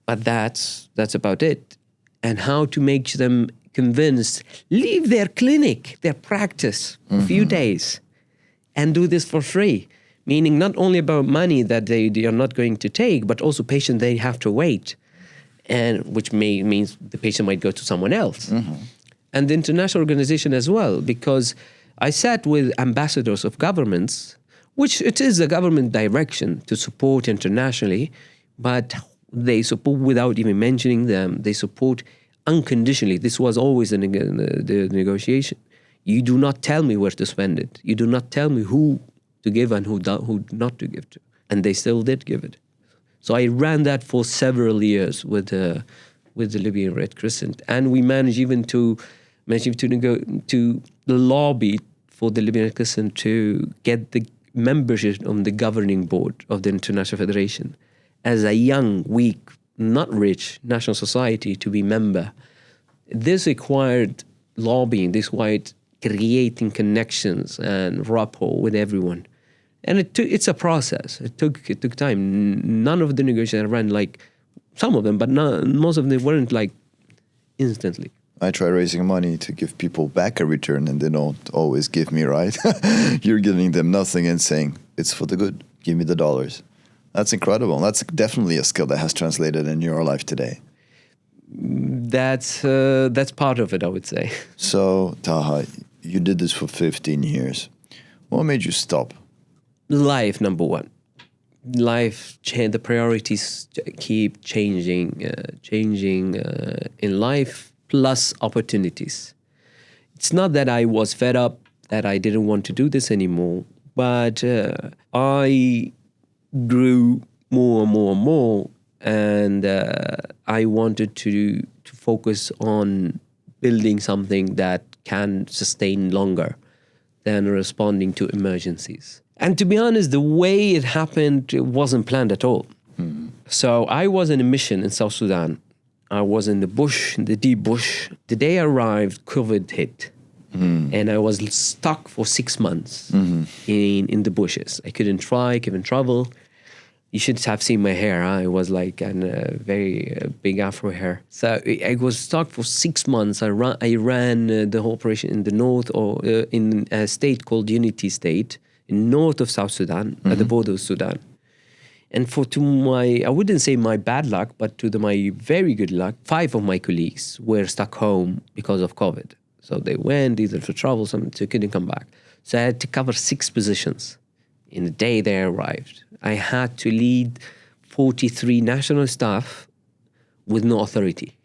but that's about it. And how to make them convinced, leave their clinic, their practice for a few days and do this for free. Meaning not only about money that they are not going to take, but also patients they have to wait. And which means the patient might go to someone else. And the international organization as well, because I sat with ambassadors of governments, which it is a government direction to support internationally, but they support without even mentioning them. They support unconditionally. This was always the negotiation. You do not tell me where to spend it. You do not tell me who to give and who not to give to. And they still did give it. So I ran that for several years with the Libyan Red Crescent, and we managed even to lobby for the Libyan Red Crescent to get the membership on the governing board of the International Federation as a young, weak, not rich national society to be member. This required lobbying. This required creating connections and rapport with everyone. And it's a process. It took time. None of the negotiations ran like some of them, but most of them weren't like instantly. I try raising money to give people back a return, and they don't always give me, right? You're giving them nothing and saying, it's for the good. Give me the dollars. That's incredible. That's definitely a skill that has translated in your life today. That's part of it, I would say. So, Taha, you did this for 15 years. What made you stop? Life, number one. The priorities keep changing in life, plus opportunities. It's not that I was fed up, that I didn't want to do this anymore, but I grew more and more and more, and I wanted to focus on building something that can sustain longer than responding to emergencies. And to be honest, the way it happened, it wasn't planned at all. So I was on a mission in South Sudan. I was in the bush, in the deep bush. The day I arrived, COVID hit. And I was stuck for 6 months in the bushes. I couldn't travel. You should have seen my hair. It was like a very big afro hair. So I was stuck for 6 months. I ran the whole operation in the north, or in a state called Unity State, in north of South Sudan, at the border of Sudan. And I wouldn't say my bad luck, but my very good luck, 5 of my colleagues were stuck home because of COVID. So they went either for travel, some they couldn't come back. So I had to cover 6 positions in the day they arrived. I had to lead 43 national staff with no authority.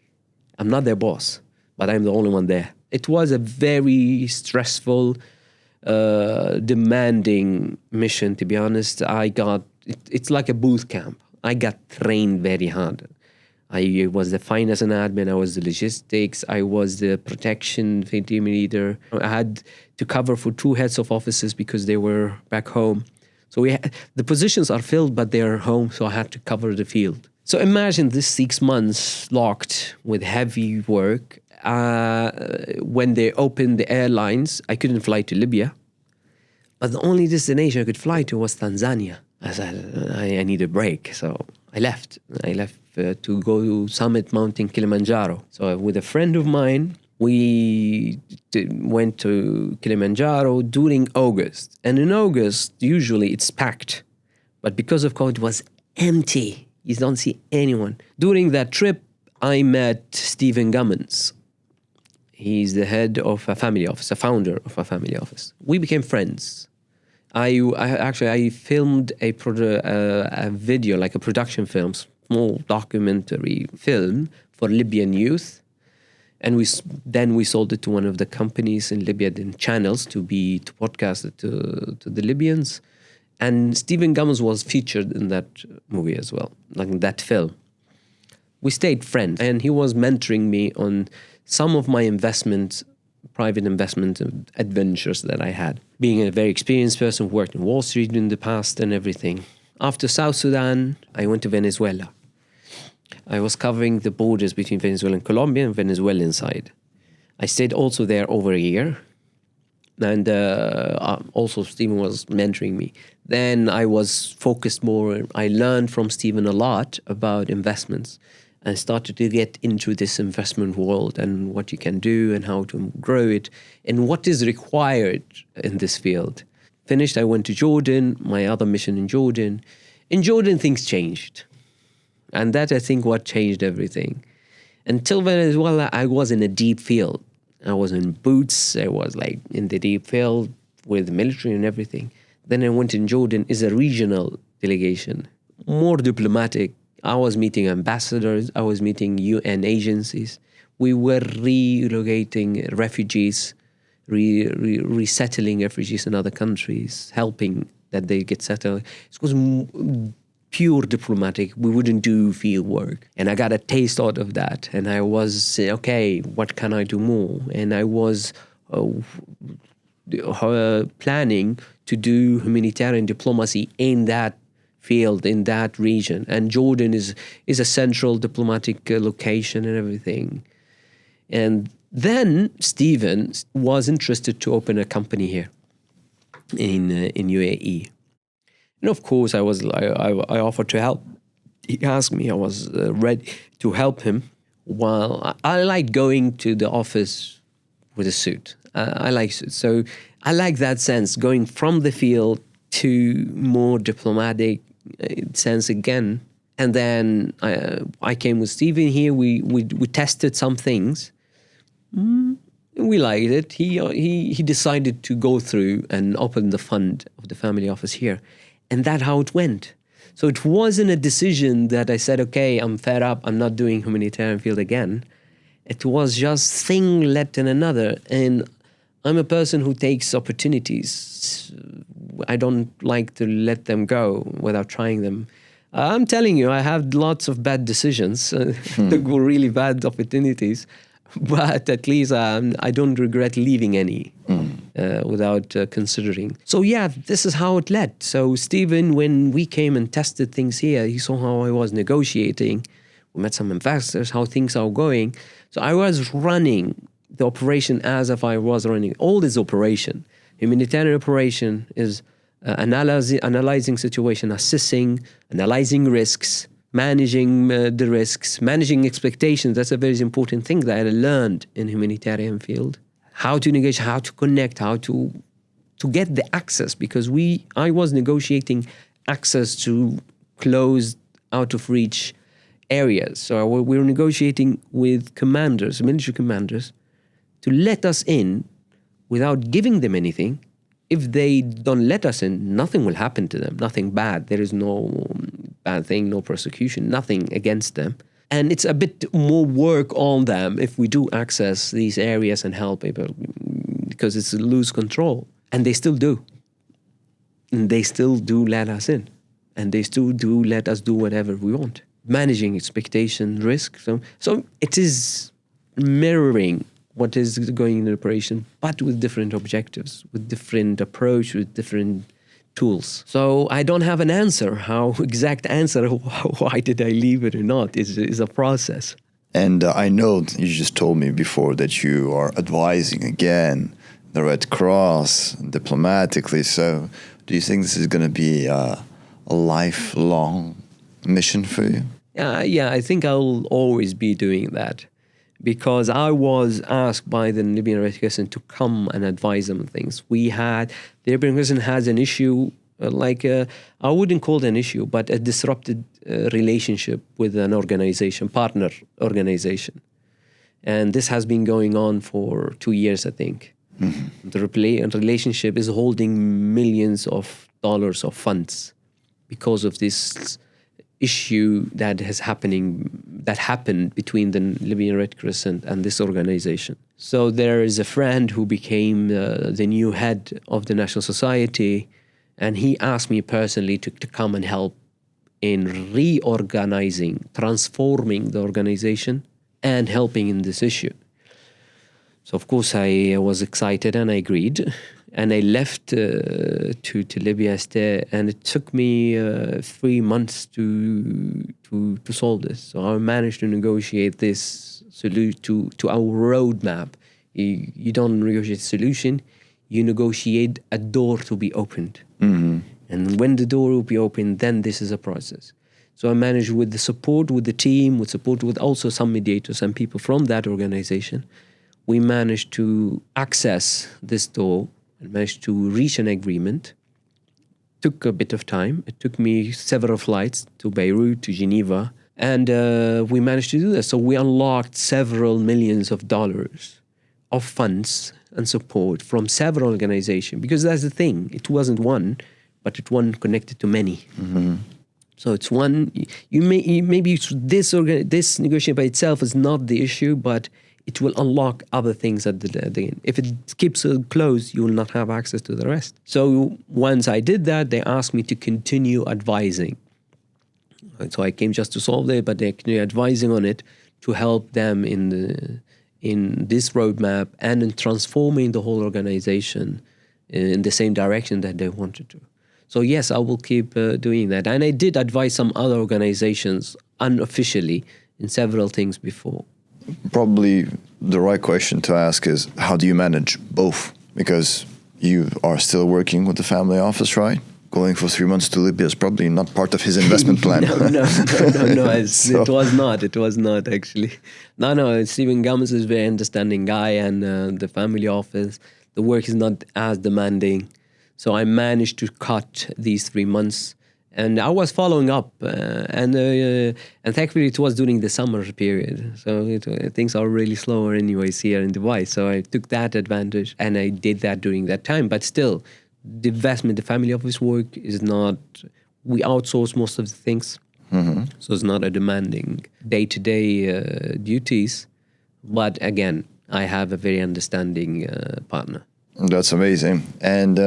I'm not their boss, but I'm the only one there. It was a very stressful, demanding mission, to be honest. It's like a boot camp. I got trained very hard. I was the finance and admin, I was the logistics, I was the protection team leader. I had to cover for 2 heads of offices because they were back home. So the positions are filled, but they're home, so I had to cover the field. So imagine this 6 months locked with heavy work. When they opened the airlines, I couldn't fly to Libya. But the only destination I could fly to was Tanzania. I said, I need a break. So I left. To go to summit mountain Kilimanjaro. So with a friend of mine, we went to Kilimanjaro during August. And in August, usually it's packed. But because of COVID, it was empty. You don't see anyone. During that trip, I met Stephen Gummins. He's the head of a family office, a founder of a family office. We became friends. I filmed a video, like a production film, small documentary film for Libyan youth. And we sold it to one of the companies in Libya, channels, to podcast it to the Libyans. And Stephen Gummins was featured in that movie as well, like in that film. We stayed friends, and he was mentoring me on some of my private investment adventures that I had. Being a very experienced person, worked in Wall Street in the past and everything. After South Sudan, I went to Venezuela. I was covering the borders between Venezuela and Colombia and Venezuelan side. I stayed also there over a year. And also Stephen was mentoring me. Then I was focused more. I learned from Stephen a lot about investments. I started to get into this investment world and what you can do and how to grow it and what is required in this field. Finished, I went to Jordan, my other mission in Jordan. In Jordan, things changed. And that, I think, what changed everything. Until Venezuela, I was in a deep field. I was in boots. I was like in the deep field with the military and everything. Then I went in Jordan as a regional delegation, more diplomatic. I was meeting ambassadors. I was meeting UN agencies. We were relocating refugees, resettling refugees in other countries, helping that they get settled. It was pure diplomatic. We wouldn't do field work. And I got a taste out of that. And I was, okay, what can I do more? And I was planning to do humanitarian diplomacy in that field, in that region. And Jordan is a central diplomatic location and everything. And then Stephen was interested to open a company here in UAE. And of course, I offered to help. He asked me, I was ready to help him. Well, I like going to the office with a suit. I like suits. So I like that sense, going from the field to more diplomatic sense again. And then I came with Stephen here. We tested some things. We liked it. He decided to go through and open the fund of the family office here. And that's how it went. So it wasn't a decision that I said, okay, I'm fed up, I'm not doing humanitarian field again. It was just thing led to another. And I'm a person who takes opportunities. I don't like to let them go without trying them. I'm telling you, I have lots of bad decisions, really bad opportunities. But at least I don't regret leaving any without considering. So yeah, this is how it led. So Stephen, when we came and tested things here, he saw how I was negotiating. We met some investors, how things are going. So I was running the operation as if I was running all this operation. Humanitarian operation is analyzing situation, assessing, analyzing risks, managing the risks, managing expectations. That's a very important thing that I learned in humanitarian field. How to negotiate, how to connect, how to get the access, because I was negotiating access to closed, out of reach areas. So we were negotiating with commanders, military commanders, to let us in without giving them anything. If they don't let us in, nothing will happen to them, nothing bad. There is no bad thing, no persecution, nothing against them. And it's a bit more work on them if we do access these areas and help people, because it's lose control. And they still do. And they still do let us in. And they still do let us do whatever we want. Managing expectation, risk. So it is mirroring what is going in the operation, but with different objectives, with different approach, with different tools. So I don't have an answer, exact answer, why did I leave it or not, is a process. And I know you just told me before that you are advising again the Red Cross diplomatically. So do you think this is going to be a lifelong mission for you? Yeah, I think I'll always be doing that. Because I was asked by the Libyan Red Crescent to come and advise them on things. The Libyan Crescent has an issue, I wouldn't call it an issue, but a disrupted relationship with an organization, partner organization. And this has been going on for 2 years, I think. Mm-hmm. The relationship is holding millions of dollars of funds because of this issue that happened between the Libyan Red Crescent and this organization. So there is a friend who became the new head of the National Society, and he asked me personally to come and help in reorganizing, transforming the organization and helping in this issue. So of course I was excited and I agreed. And I left to Libya, and it took me 3 months to solve this. So I managed to negotiate this solution to our roadmap. You don't negotiate a solution, you negotiate a door to be opened. Mm-hmm. And when the door will be opened, then this is a process. So I managed with the support with the team, with support with also some mediators and people from that organization, we managed to access this door and managed to reach an agreement. Took a bit of time. It took me several flights to Beirut, to Geneva, and we managed to do that. So we unlocked several millions of dollars of funds and support from several organizations, because that's the thing. It wasn't one, but it one connected to many. Mm-hmm. So it's one. Maybe this negotiation by itself is not the issue, but it will unlock other things at the end. If it keeps closed, you will not have access to the rest. So once I did that, they asked me to continue advising. So I came just to solve it, but they continue advising on it to help them in this roadmap and in transforming the whole organization in the same direction that they wanted to. So yes, I will keep doing that. And I did advise some other organizations unofficially in several things before. Probably the right question to ask is, how do you manage both? Because you are still working with the family office, right? Going for 3 months to Libya is probably not part of his investment plan. No. So. It was not actually. No. Stephen Gomez is a very understanding guy, and the family office, the work is not as demanding. So I managed to cut these 3 months. And I was following up, and thankfully it was during the summer period. So things are really slower anyways here in Dubai. So I took that advantage, and I did that during that time. But still, the investment, the family office work is not, we outsource most of the things. Mm-hmm. So it's not a demanding day-to-day duties. But again, I have a very understanding partner. That's amazing. And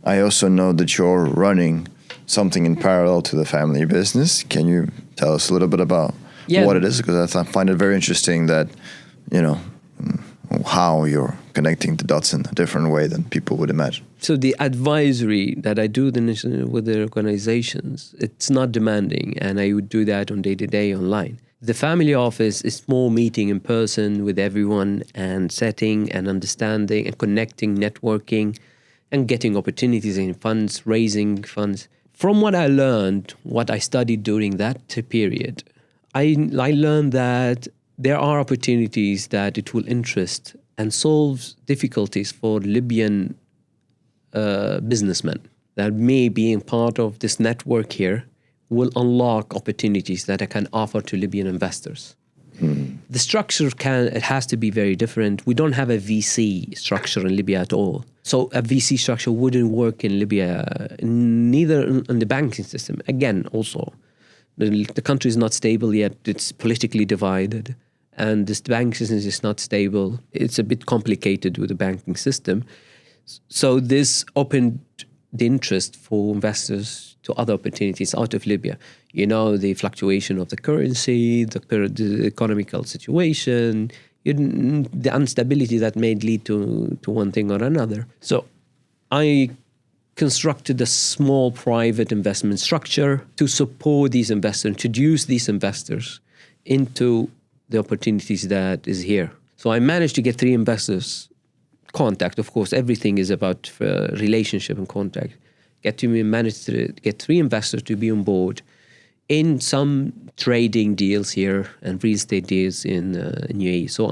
I also know that you're running something in parallel to the family business. Can you tell us a little bit about what it is? Because I find it very interesting that, how you're connecting the dots in a different way than people would imagine. So the advisory that I do with the organizations, it's not demanding, and I would do that on day-to-day online. The family office is more meeting in person with everyone and setting and understanding and connecting, networking, and getting opportunities in funds, raising funds. From what I learned, what I studied during that period, I learned that there are opportunities that it will interest and solve difficulties for Libyan businessmen that may be in part of this network here, will unlock opportunities that I can offer to Libyan investors. The structure it has to be very different. We don't have a VC structure in Libya at all. So a VC structure wouldn't work in Libya, neither in the banking system. Again, also, the country is not stable yet. It's politically divided. And this banking system is not stable. It's a bit complicated with the banking system. So this opened the interest for investors to other opportunities out of Libya. You know, the fluctuation of the currency, the economical situation, the instability that may lead to one thing or another. So I constructed a small private investment structure to support these investors, introduce these investors into the opportunities that is here. So I managed to get 3 investors contact. Of course, everything is about relationship and contact. Managed to get 3 investors to be on board in some trading deals here and real estate deals in UAE. So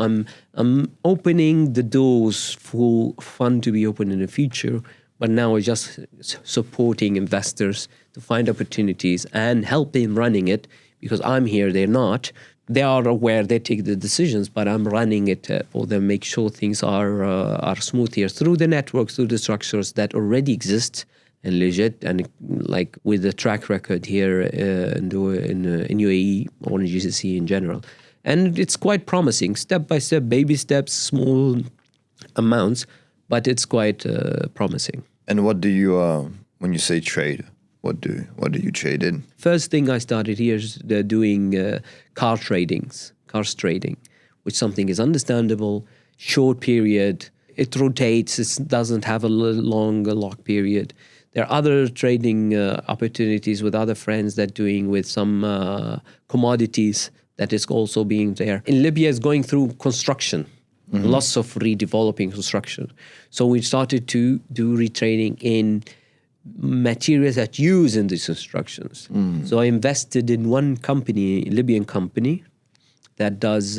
I'm opening the doors for fund to be open in the future, but now we're just supporting investors to find opportunities and helping running it, because I'm here, they're not. They are aware, they take the decisions, but I'm running it for them, make sure things are smooth here through the networks, through the structures that already exist and legit, and like with the track record here in UAE or in GCC in general. And it's quite promising, step by step, baby steps, small amounts, but it's quite promising. And what do you, when you say trade, what do you trade in? First thing I started here is doing cars trading, which something is understandable, short period, it rotates, it doesn't have a long lock period. There are other trading opportunities with other friends that doing with some commodities that is also being there. In Libya, it's going through construction, lots of redeveloping construction. So we started to do retraining in materials that use in these constructions. So I invested in one company, Libyan company, that does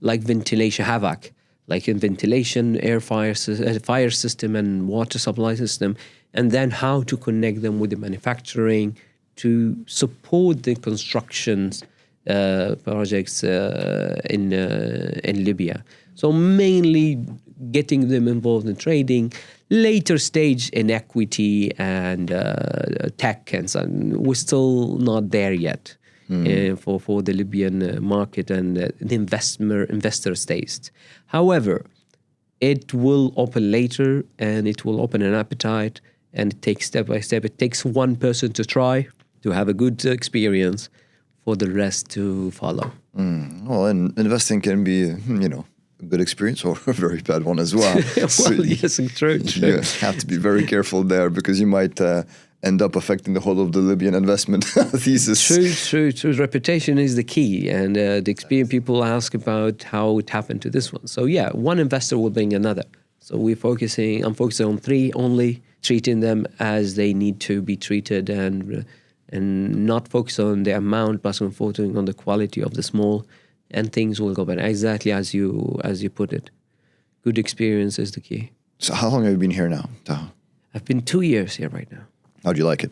like ventilation, HVAC, like in ventilation, fire system and water supply system, and then how to connect them with the manufacturing to support the constructions projects in Libya. So mainly getting them involved in trading, later stage in equity and tech and so on. We're still not there yet for the Libyan market and the investor's taste. However, it will open later, and it will open an appetite, and it takes step by step. It takes one person to try, to have a good experience, for the rest to follow. Well, and investing can be, a good experience or a very bad one as well. Yes, true. You have to be very careful there, because you might end up affecting the whole of the Libyan investment thesis. True. Reputation is the key, and the experience people ask about how it happened to this one. So yeah, one investor will bring another. So I'm focusing on 3 only, treating them as they need to be treated, and not focus on the amount, but focusing on the quality of the small, and things will go better. Exactly as you put it. Good experience is the key. So how long have you been here now, Taha? I've been 2 years here right now. How do you like it?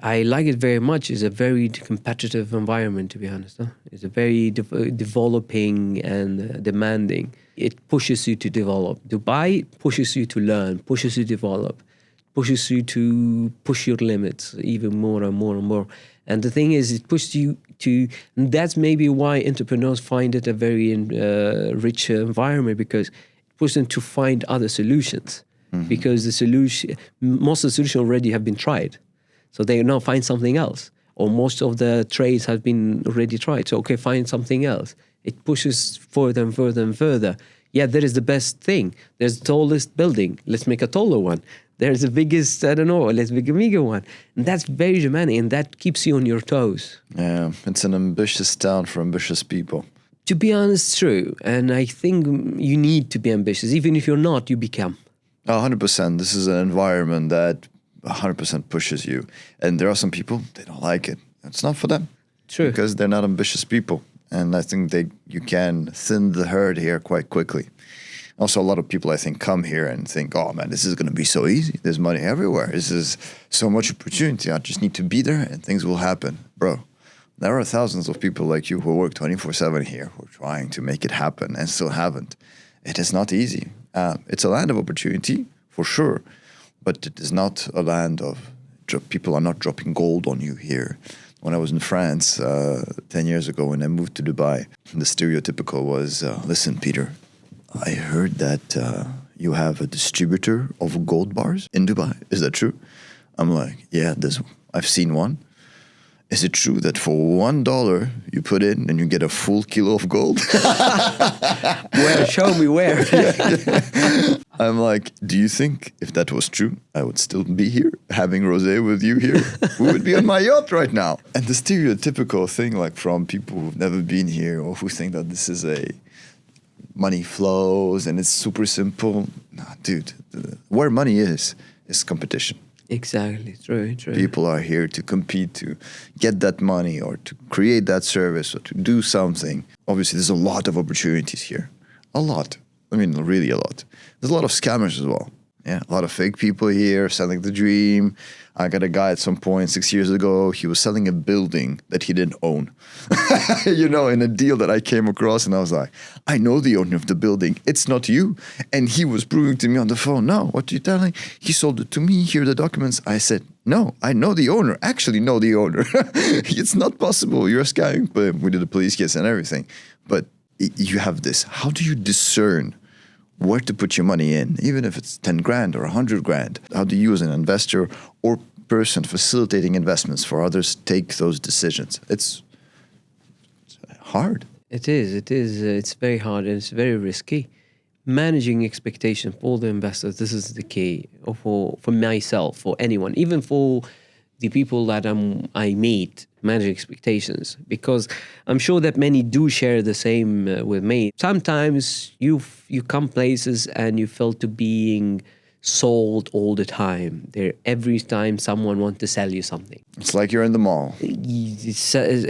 I like it very much. It's a very competitive environment, to be honest. It's a very developing and demanding. It pushes you to develop. Dubai pushes you to learn, pushes you to develop, pushes you to push your limits even more and more and more. And the thing is, it pushes you to, and that's maybe why entrepreneurs find it a very rich environment, because it pushes them to find other solutions. Because most of the solutions already have been tried. So they now find something else. Or most of the trades have been already tried. So, okay, find something else. It pushes further and further and further. Yeah, that is the best thing. There's the tallest building. Let's make a taller one. There's the biggest, let's make a bigger one. And that's very demanding, and that keeps you on your toes. Yeah, it's an ambitious town for ambitious people. To be honest, true. And I think you need to be ambitious. Even if you're not, you become. 100%. This is an environment that 100% pushes you. And there are some people, they don't like it. It's not for them. True. Because they're not ambitious people. And I think you can thin the herd here quite quickly. Also, a lot of people, I think, come here and think, oh man, this is going to be so easy. There's money everywhere. This is so much opportunity. I just need to be there and things will happen. Bro, there are thousands of people like you who work 24/7 here who are trying to make it happen and still haven't. It is not easy. It's a land of opportunity, for sure, but it is not a land of people are not dropping gold on you here. When I was in France 10 years ago when I moved to Dubai, the stereotypical was, listen, Peter, I heard that you have a distributor of gold bars in Dubai. Is that true? I'm like, yeah, I've seen one. Is it true that for $1 you put in and you get a full kilo of gold? Where? Show me where. I'm like, do you think if that was true, I would still be here having rosé with you here? We would be on my yacht right now. And the stereotypical thing, like from people who've never been here or who think that this is money flows and it's super simple. Nah, dude, where money is competition. Exactly, true. People are here to compete, to get that money or to create that service or to do something. Obviously, there's a lot of opportunities here. A lot. I mean, really a lot. There's a lot of scammers as well. Yeah, a lot of fake people here selling the dream. I got a guy at some point 6 years ago, he was selling a building that he didn't own. In a deal that I came across, and I was like, I know the owner of the building. It's not you. And he was proving to me on the phone, no, what are you telling? He sold it to me. Here are the documents. I said, no, I know the owner. Actually know the owner. It's not possible. You're scamming. But we did a police case and everything. But you have this. How do you discern where to put your money in, even if it's 10 grand or 100 grand? How do you as an investor or person facilitating investments for others take those decisions? It's hard. It is. It's very hard and it's very risky. Managing expectation for the investors, this is the key for myself, for anyone, even for the people that I meet, manage expectations, because I'm sure that many do share the same with me. Sometimes you come places and you feel to being sold all the time. Every time someone wants to sell you something. It's like you're in the mall.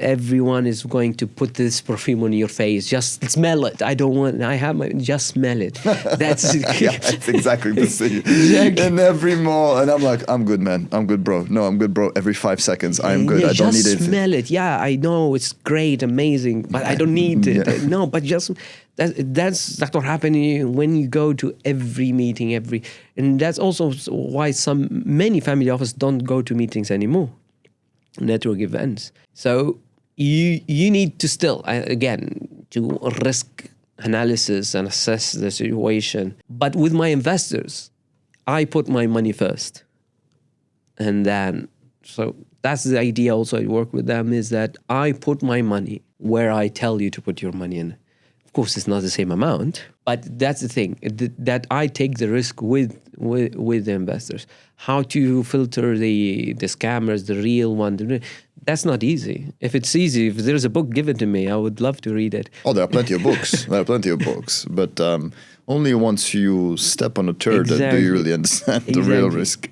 Everyone is going to put this perfume on your face. Just smell it. Just smell it. That's that's exactly the same. Exactly. In every mall. And I'm like, I'm good, man. I'm good, bro. No, I'm good, bro. Every 5 seconds, I'm good. I don't need it. Just smell it. Yeah, I know it's great, amazing, but I don't need it. Yeah. No, but just... That's what happens when you go to every meeting, and that's also why many family offices don't go to meetings anymore, network events. So you need to still, again, do risk analysis and assess the situation. But with my investors, I put my money first. And then, so that's the idea also I work with them, is that I put my money where I tell you to put your money in. Of course, it's not the same amount, but that's the thing, that I take the risk with the investors. How to filter the scammers, the real one, that's not easy. If it's easy, if there's a book given to me, I would love to read it. Oh, there are plenty of books. But only once you step on a turd do you really understand the real risk.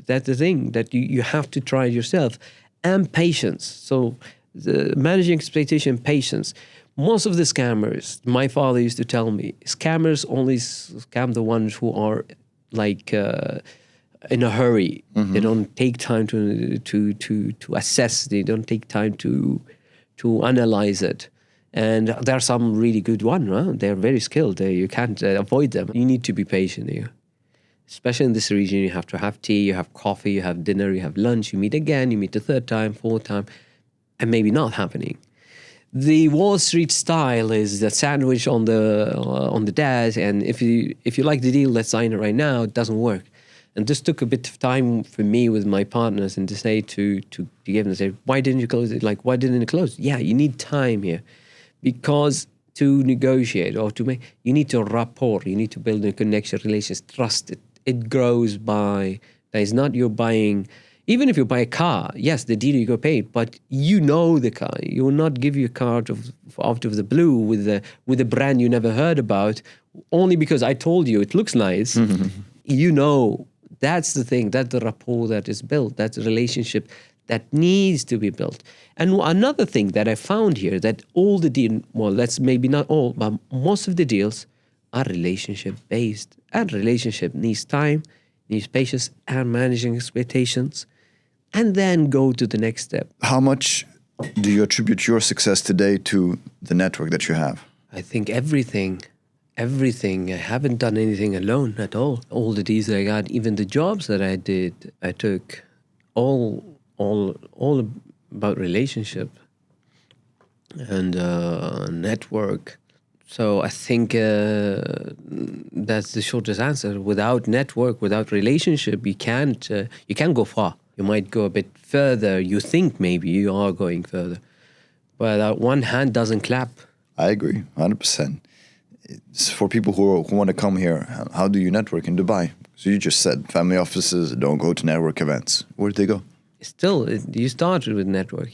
That's the thing, that you have to try it yourself. And patience. So the managing expectation, patience. Most of the scammers, my father used to tell me, scammers only scam the ones who are like in a hurry. Mm-hmm. They don't take time to assess. They don't take time to analyze it. And there are some really good ones. Right? They're very skilled. You can't avoid them. You need to be patient here. Especially in this region, you have to have tea, you have coffee, you have dinner, you have lunch. You meet again, you meet the third time, fourth time, and maybe not happening. The Wall Street style is the sandwich on the desk, and if you like the deal, let's sign it right now. It doesn't work, and this took a bit of time for me with my partners, and to say to give them, say, why didn't you close it? Like, why didn't it close? Yeah, you need time here, because to negotiate or to make, you need to rapport, you need to build a connection, relations, trust. It grows by that. It's not you're buying. Even if you buy a car, yes, the dealer you go pay, but you know the car. You will not give you a car out of the blue with a brand you never heard about, only because I told you it looks nice. Mm-hmm. You know, that's the thing, that's the rapport that is built, that's the relationship that needs to be built. And another thing that I found here, that all the deals, well, that's maybe not all, but most of the deals are relationship based, and relationship needs time, needs patience, and managing expectations, and then go to the next step. How much do you attribute your success today to the network that you have? I think everything. I haven't done anything alone at all. All the deals that I got, even the jobs that I did, I took all about relationship and network. So I think that's the shortest answer. Without network, without relationship, you can't go far. You might go a bit further. You think maybe you are going further, but one hand doesn't clap. I agree, 100%. It's for people who want to come here, how do you network in Dubai? So you just said family offices don't go to network events. Where do they go? Still, you start with network.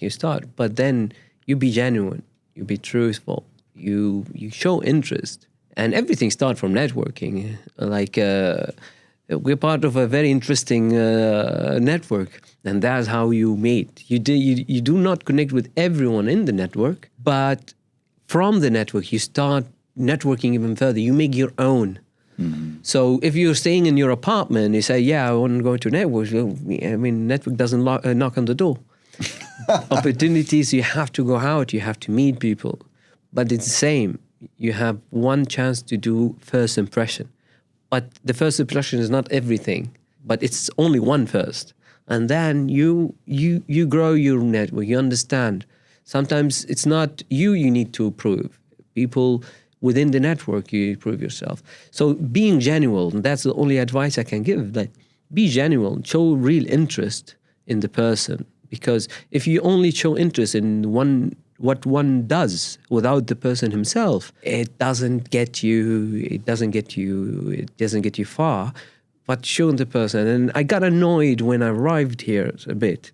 But then you be genuine. You be truthful. You show interest, and everything starts from networking. Like we're part of a very interesting network, and that's how you meet. You do not connect with everyone in the network, but from the network you start networking even further. You make your own. Mm-hmm. So if you're staying in your apartment, you say, "Yeah, I want to go to network." I mean, network doesn't knock on the door. Opportunities, you have to go out. You have to meet people. But it's the same. You have one chance to do first impression. But the first impression is not everything. But it's only one first. And then you grow your network. You understand. Sometimes it's not you need to prove. People within the network, you prove yourself. So being genuine, that's the only advice I can give. Like, be genuine. Show real interest in the person. Because if you only show interest in what one does without the person himself, it doesn't get you far. But show the person. And I got annoyed when I arrived here a bit.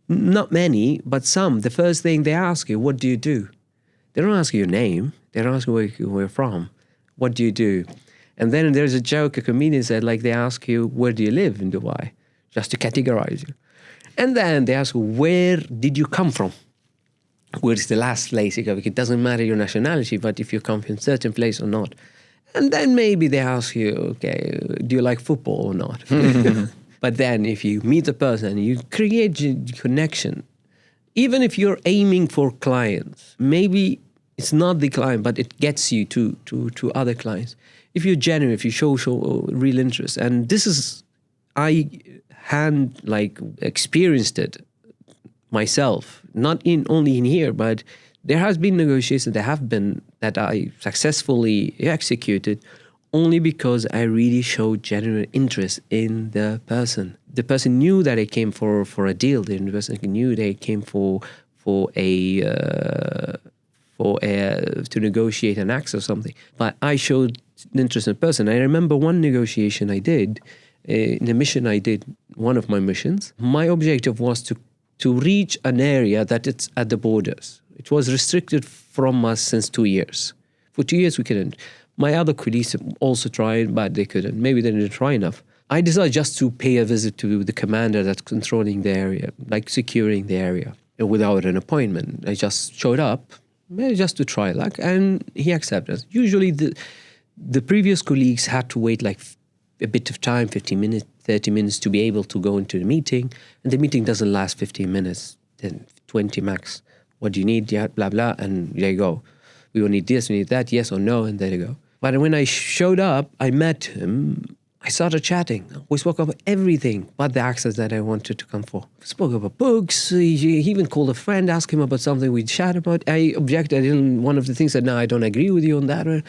Not many, but some. The first thing they ask you, what do you do? They don't ask you your name. They don't ask you where you're from. What do you do? And then there's a joke, a comedian said, like, they ask you, where do you live in Dubai? Just to categorize you. And then they ask, where did you come from? Where's the last place you go? It doesn't matter your nationality, but if you come from a certain place or not. And then maybe they ask you, okay, do you like football or not? But then if you meet the person, you create a connection. Even if you're aiming for clients, maybe it's not the client, but it gets you to other clients. If you're genuine, if you show real interest. And this is, I experienced it myself, not only in here, but there has been negotiations that I successfully executed only because I really showed genuine interest in the person. The person knew that I came for a deal. The person knew they came to negotiate an axe or something. But I showed interest in the person. I remember one negotiation I did, in a mission I did, one of my missions. My objective was to reach an area that it's at the borders. It was restricted from us since 2 years. For 2 years we couldn't. My other colleagues also tried, but they couldn't. Maybe they didn't try enough. I decided just to pay a visit to the commander that's controlling the area, like securing the area, without an appointment. I just showed up just to try luck, and he accepted. Usually the previous colleagues had to wait like a bit of time, 15 minutes, 30 minutes to be able to go into the meeting. And the meeting doesn't last 15 minutes, then 20 max. What do you need? Yeah, blah, blah, and there you go. We will need this, we need that, yes or no, and there you go. But when I showed up, I met him. I started chatting. We spoke about everything but the access that I wanted to come for. We spoke about books. He even called a friend, asked him about something we chat about. I objected. One of the things said, no, I don't agree with you on that.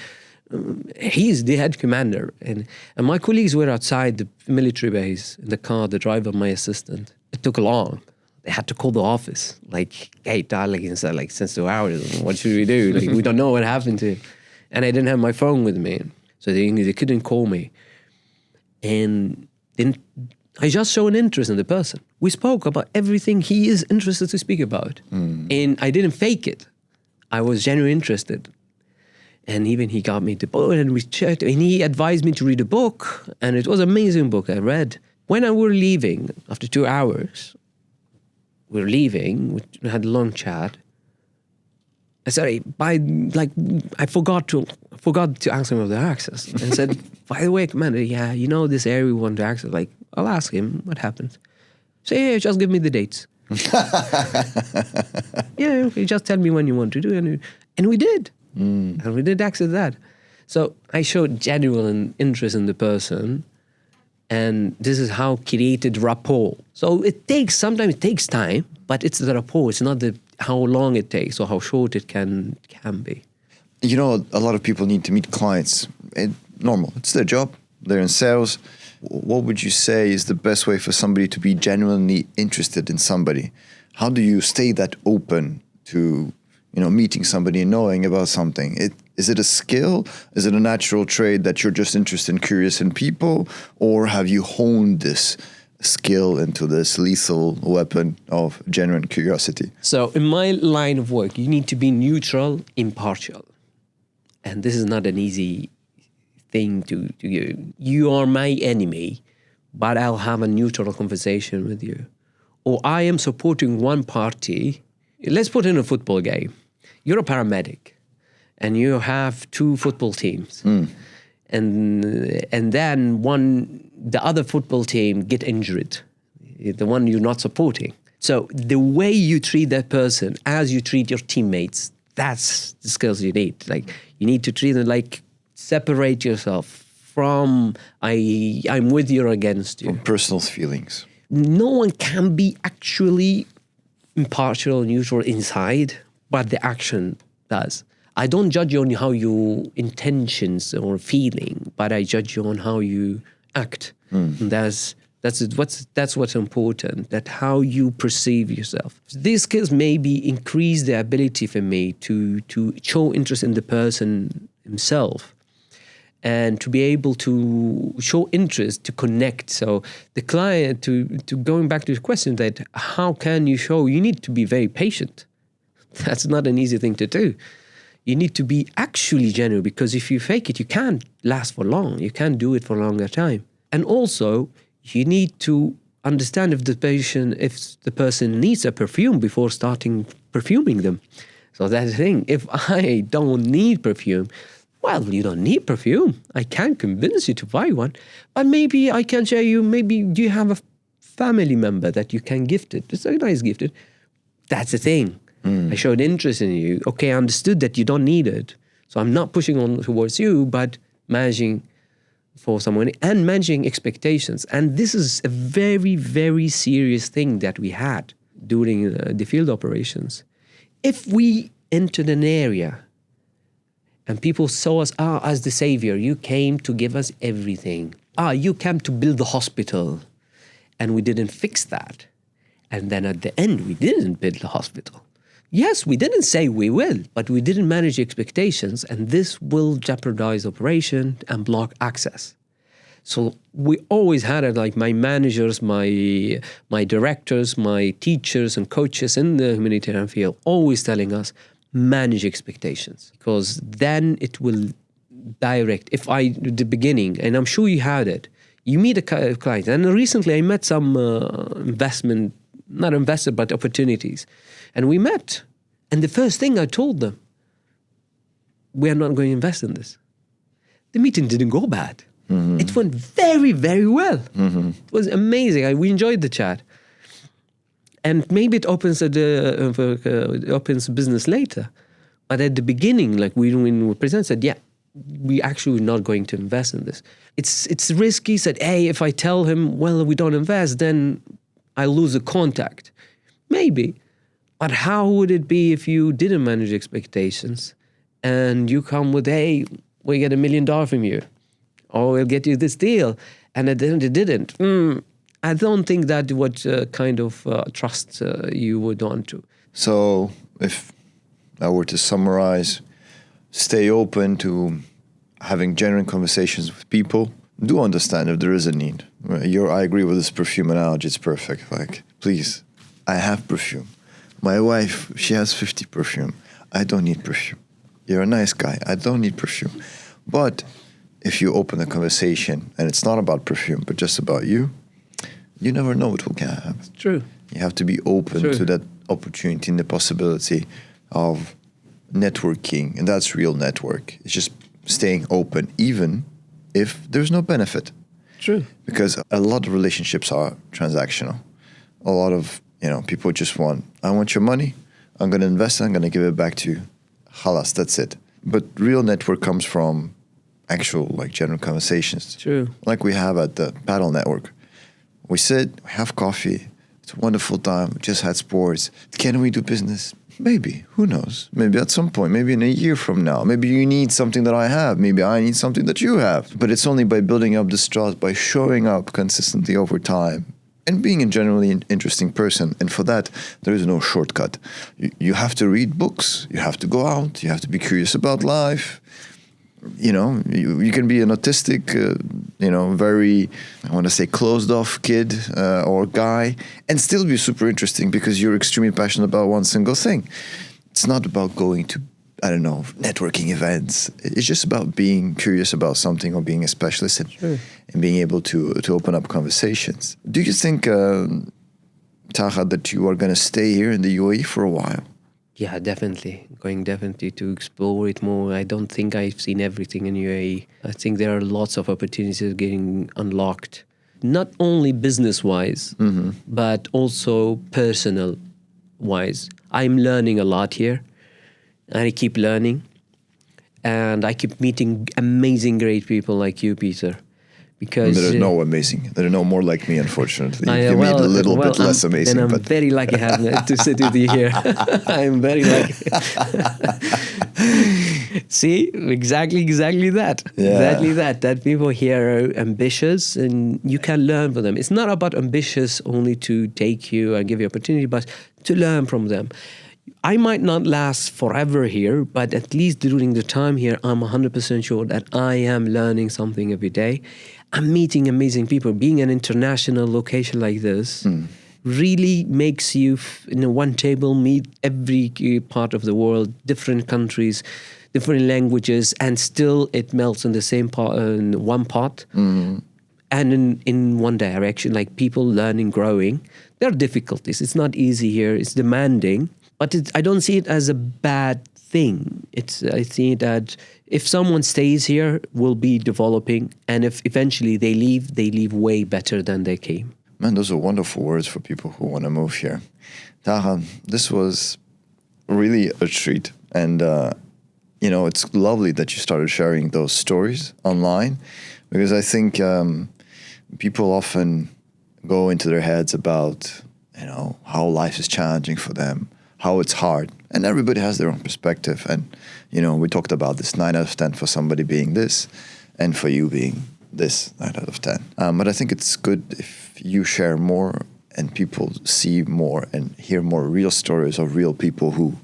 He's the head commander. And my colleagues were outside the military base, in the car, the driver, my assistant. It took long. They had to call the office. Like, hey, darling, like, since 2 hours, what should we do? Like, we don't know what happened to him. And I didn't have my phone with me. So they couldn't call me. And then I just showed an interest in the person. We spoke about everything he is interested to speak about. And I didn't fake it. I was genuinely interested. And even he got me the book, and we chatted, and he advised me to read a book. And it was an amazing book I read. When we were leaving, after 2 hours, we had a long chat. Sorry, I forgot to ask him about the access, and said, by the way, Commander, yeah, you know this area we want to access. Like, I'll ask him what happens. Say, yeah, just give me the dates. Yeah, you just tell me when you want to do it, and we did, and we did access that. So I showed genuine interest in the person, and this is how created rapport. So sometimes it takes time, but it's the rapport. It's not how long it takes or how short it can be. You know, a lot of people need to meet clients. Normal. It's their job. They're in sales. What would you say is the best way for somebody to be genuinely interested in somebody? How do you stay that open to, meeting somebody and knowing about something? Is it a skill? Is it a natural trait that you're just interested and curious in people? Or have you honed this skill into this lethal weapon of genuine curiosity? So in my line of work, you need to be neutral, impartial. And this is not an easy thing to do. You are my enemy, but I'll have a neutral conversation with you. Or I am supporting one party. Let's put in a football game. You're a paramedic, and you have two football teams. And then the other football team get injured, the one you're not supporting. So the way you treat that person as you treat your teammates, that's the skills you need. Like, you need to treat them like, separate yourself from I'm with you or against you. From personal feelings. No one can be actually impartial, neutral inside, but the action does. I don't judge you on how your intentions or feeling, but I judge you on how you act. And that's what's important, that how you perceive yourself. These skills maybe increase the ability for me to show interest in the person himself, and to be able to show interest, to connect. So the client, to going back to the question that how can you show, you need to be very patient. That's not an easy thing to do. You need to be actually genuine, because if you fake it, you can't last for long. You can't do it for a longer time. And also, you need to understand if the person needs a perfume before starting perfuming them. So that's the thing. If I don't need perfume, well, you don't need perfume. I can't convince you to buy one. But maybe I can show you, maybe you have a family member that you can gift it. It's a nice gift. That's the thing. I showed interest in you. Okay, I understood that you don't need it. So I'm not pushing on towards you, but managing for someone and managing expectations. And this is a very, very serious thing that we had during the field operations. If we entered an area and people saw us as the savior, you came to give us everything. You came to build the hospital, and we didn't fix that. And then at the end, we didn't build the hospital. Yes, we didn't say we will, but we didn't manage expectations, and this will jeopardize operation and block access. So we always had it, like my managers, my directors, my teachers and coaches in the humanitarian field, always telling us, manage expectations, because then it will direct. The beginning, and I'm sure you had it, you meet a client, and recently I met some not investor, but opportunities. And we met. And the first thing I told them, we are not going to invest in this. The meeting didn't go bad. It went very, very well. It was amazing. We enjoyed the chat. And maybe it opens business later. But at the beginning, like when we presented, said, yeah, we actually not going to invest in this. It's risky. Said, hey, if I tell him, well, we don't invest, then I lose the contact. Maybe. But how would it be if you didn't manage expectations and you come with, hey, we get $1 million from you, or we'll get you this deal, and at the end it didn't? I don't think that what kind of trust you would want to. So if I were to summarize, stay open to having genuine conversations with people. Do understand if there is a need. I agree with this perfume analogy. It's perfect. Like, please, I have perfume. My wife, she has 50 perfume. I don't need perfume. You're a nice guy. I don't need perfume. But if you open a conversation and it's not about perfume, but just about you, you never know what will happen. True. You have to be open to that opportunity and the possibility of networking, and that's real network. It's just staying open, even if there's no benefit. True. Because a lot of relationships are transactional. A lot of, people just I want your money, I'm going to invest it, I'm going to give it back to you. Halas, that's it. But real network comes from actual, genuine conversations. True. Like we have at the paddle network. We sit, we have coffee, it's a wonderful time, we just had sports. Can we do business? Maybe. Who knows? Maybe at some point, maybe in a year from now. Maybe you need something that I have. Maybe I need something that you have. But it's only by building up this trust, by showing up consistently over time, and being a generally interesting person. And for that, there is no shortcut. You have to read books. You have to go out. You have to be curious about life. You can be an autistic, very, I want to say, closed-off kid or guy and still be super interesting because you're extremely passionate about one single thing. It's not about going to, networking events. It's just about being curious about something or being a specialist and being able to open up conversations. Do you think, Taha, that you are going to stay here in the UAE for a while? Yeah, definitely. Going definitely to explore it more. I don't think I've seen everything in UAE. I think there are lots of opportunities getting unlocked. Not only business-wise, but also personal-wise. I'm learning a lot here. And I keep learning. And I keep meeting amazing, great people like you, Peter. Because there are no amazing. There are no more like me, unfortunately. You meet a little bit less amazing. And I'm very lucky to sit with you here. I'm very lucky. See, exactly that. Yeah. Exactly that. That people here are ambitious and you can learn from them. It's not about ambitious only to take you and give you opportunity, but to learn from them. I might not last forever here, but at least during the time here, I'm 100% sure that I am learning something every day. I'm meeting amazing people. Being an international location like this really makes you, in one table, meet every part of the world, different countries, different languages, and still it melts in the same pot, in one pot, and in one direction, like people learning, growing. There are difficulties. It's not easy here. It's demanding. But I don't see it as a bad thing. I see that if someone stays here, we'll be developing. And if eventually they leave way better than they came. Man, those are wonderful words for people who want to move here. Taha, this was really a treat. And, it's lovely that you started sharing those stories online. Because I think people often go into their heads about, how life is challenging for them, how it's hard. And everybody has their own perspective. And, we talked about this 9 out of 10 for somebody being this and for you being this 9 out of 10. But I think it's good if you share more and people see more and hear more real stories of real people who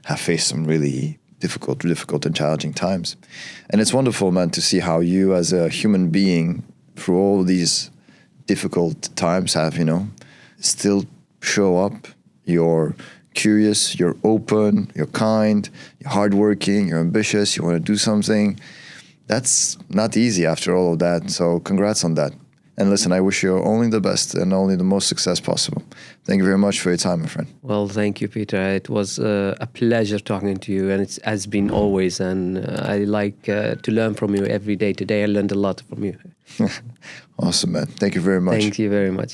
have faced some really difficult and challenging times. And it's wonderful, man, to see how you as a human being through all these difficult times have, still show up. You're curious, you're open, you're kind, you're hardworking, you're ambitious, you want to do something. That's not easy after all of that. So congrats on that. And listen, I wish you only the best and only the most success possible. Thank you very much for your time, my friend. Well, thank you, Peter. It was a pleasure talking to you, and it has been always. And I like to learn from you every day. Today, I learned a lot from you. Awesome, man. Thank you very much. Thank you very much.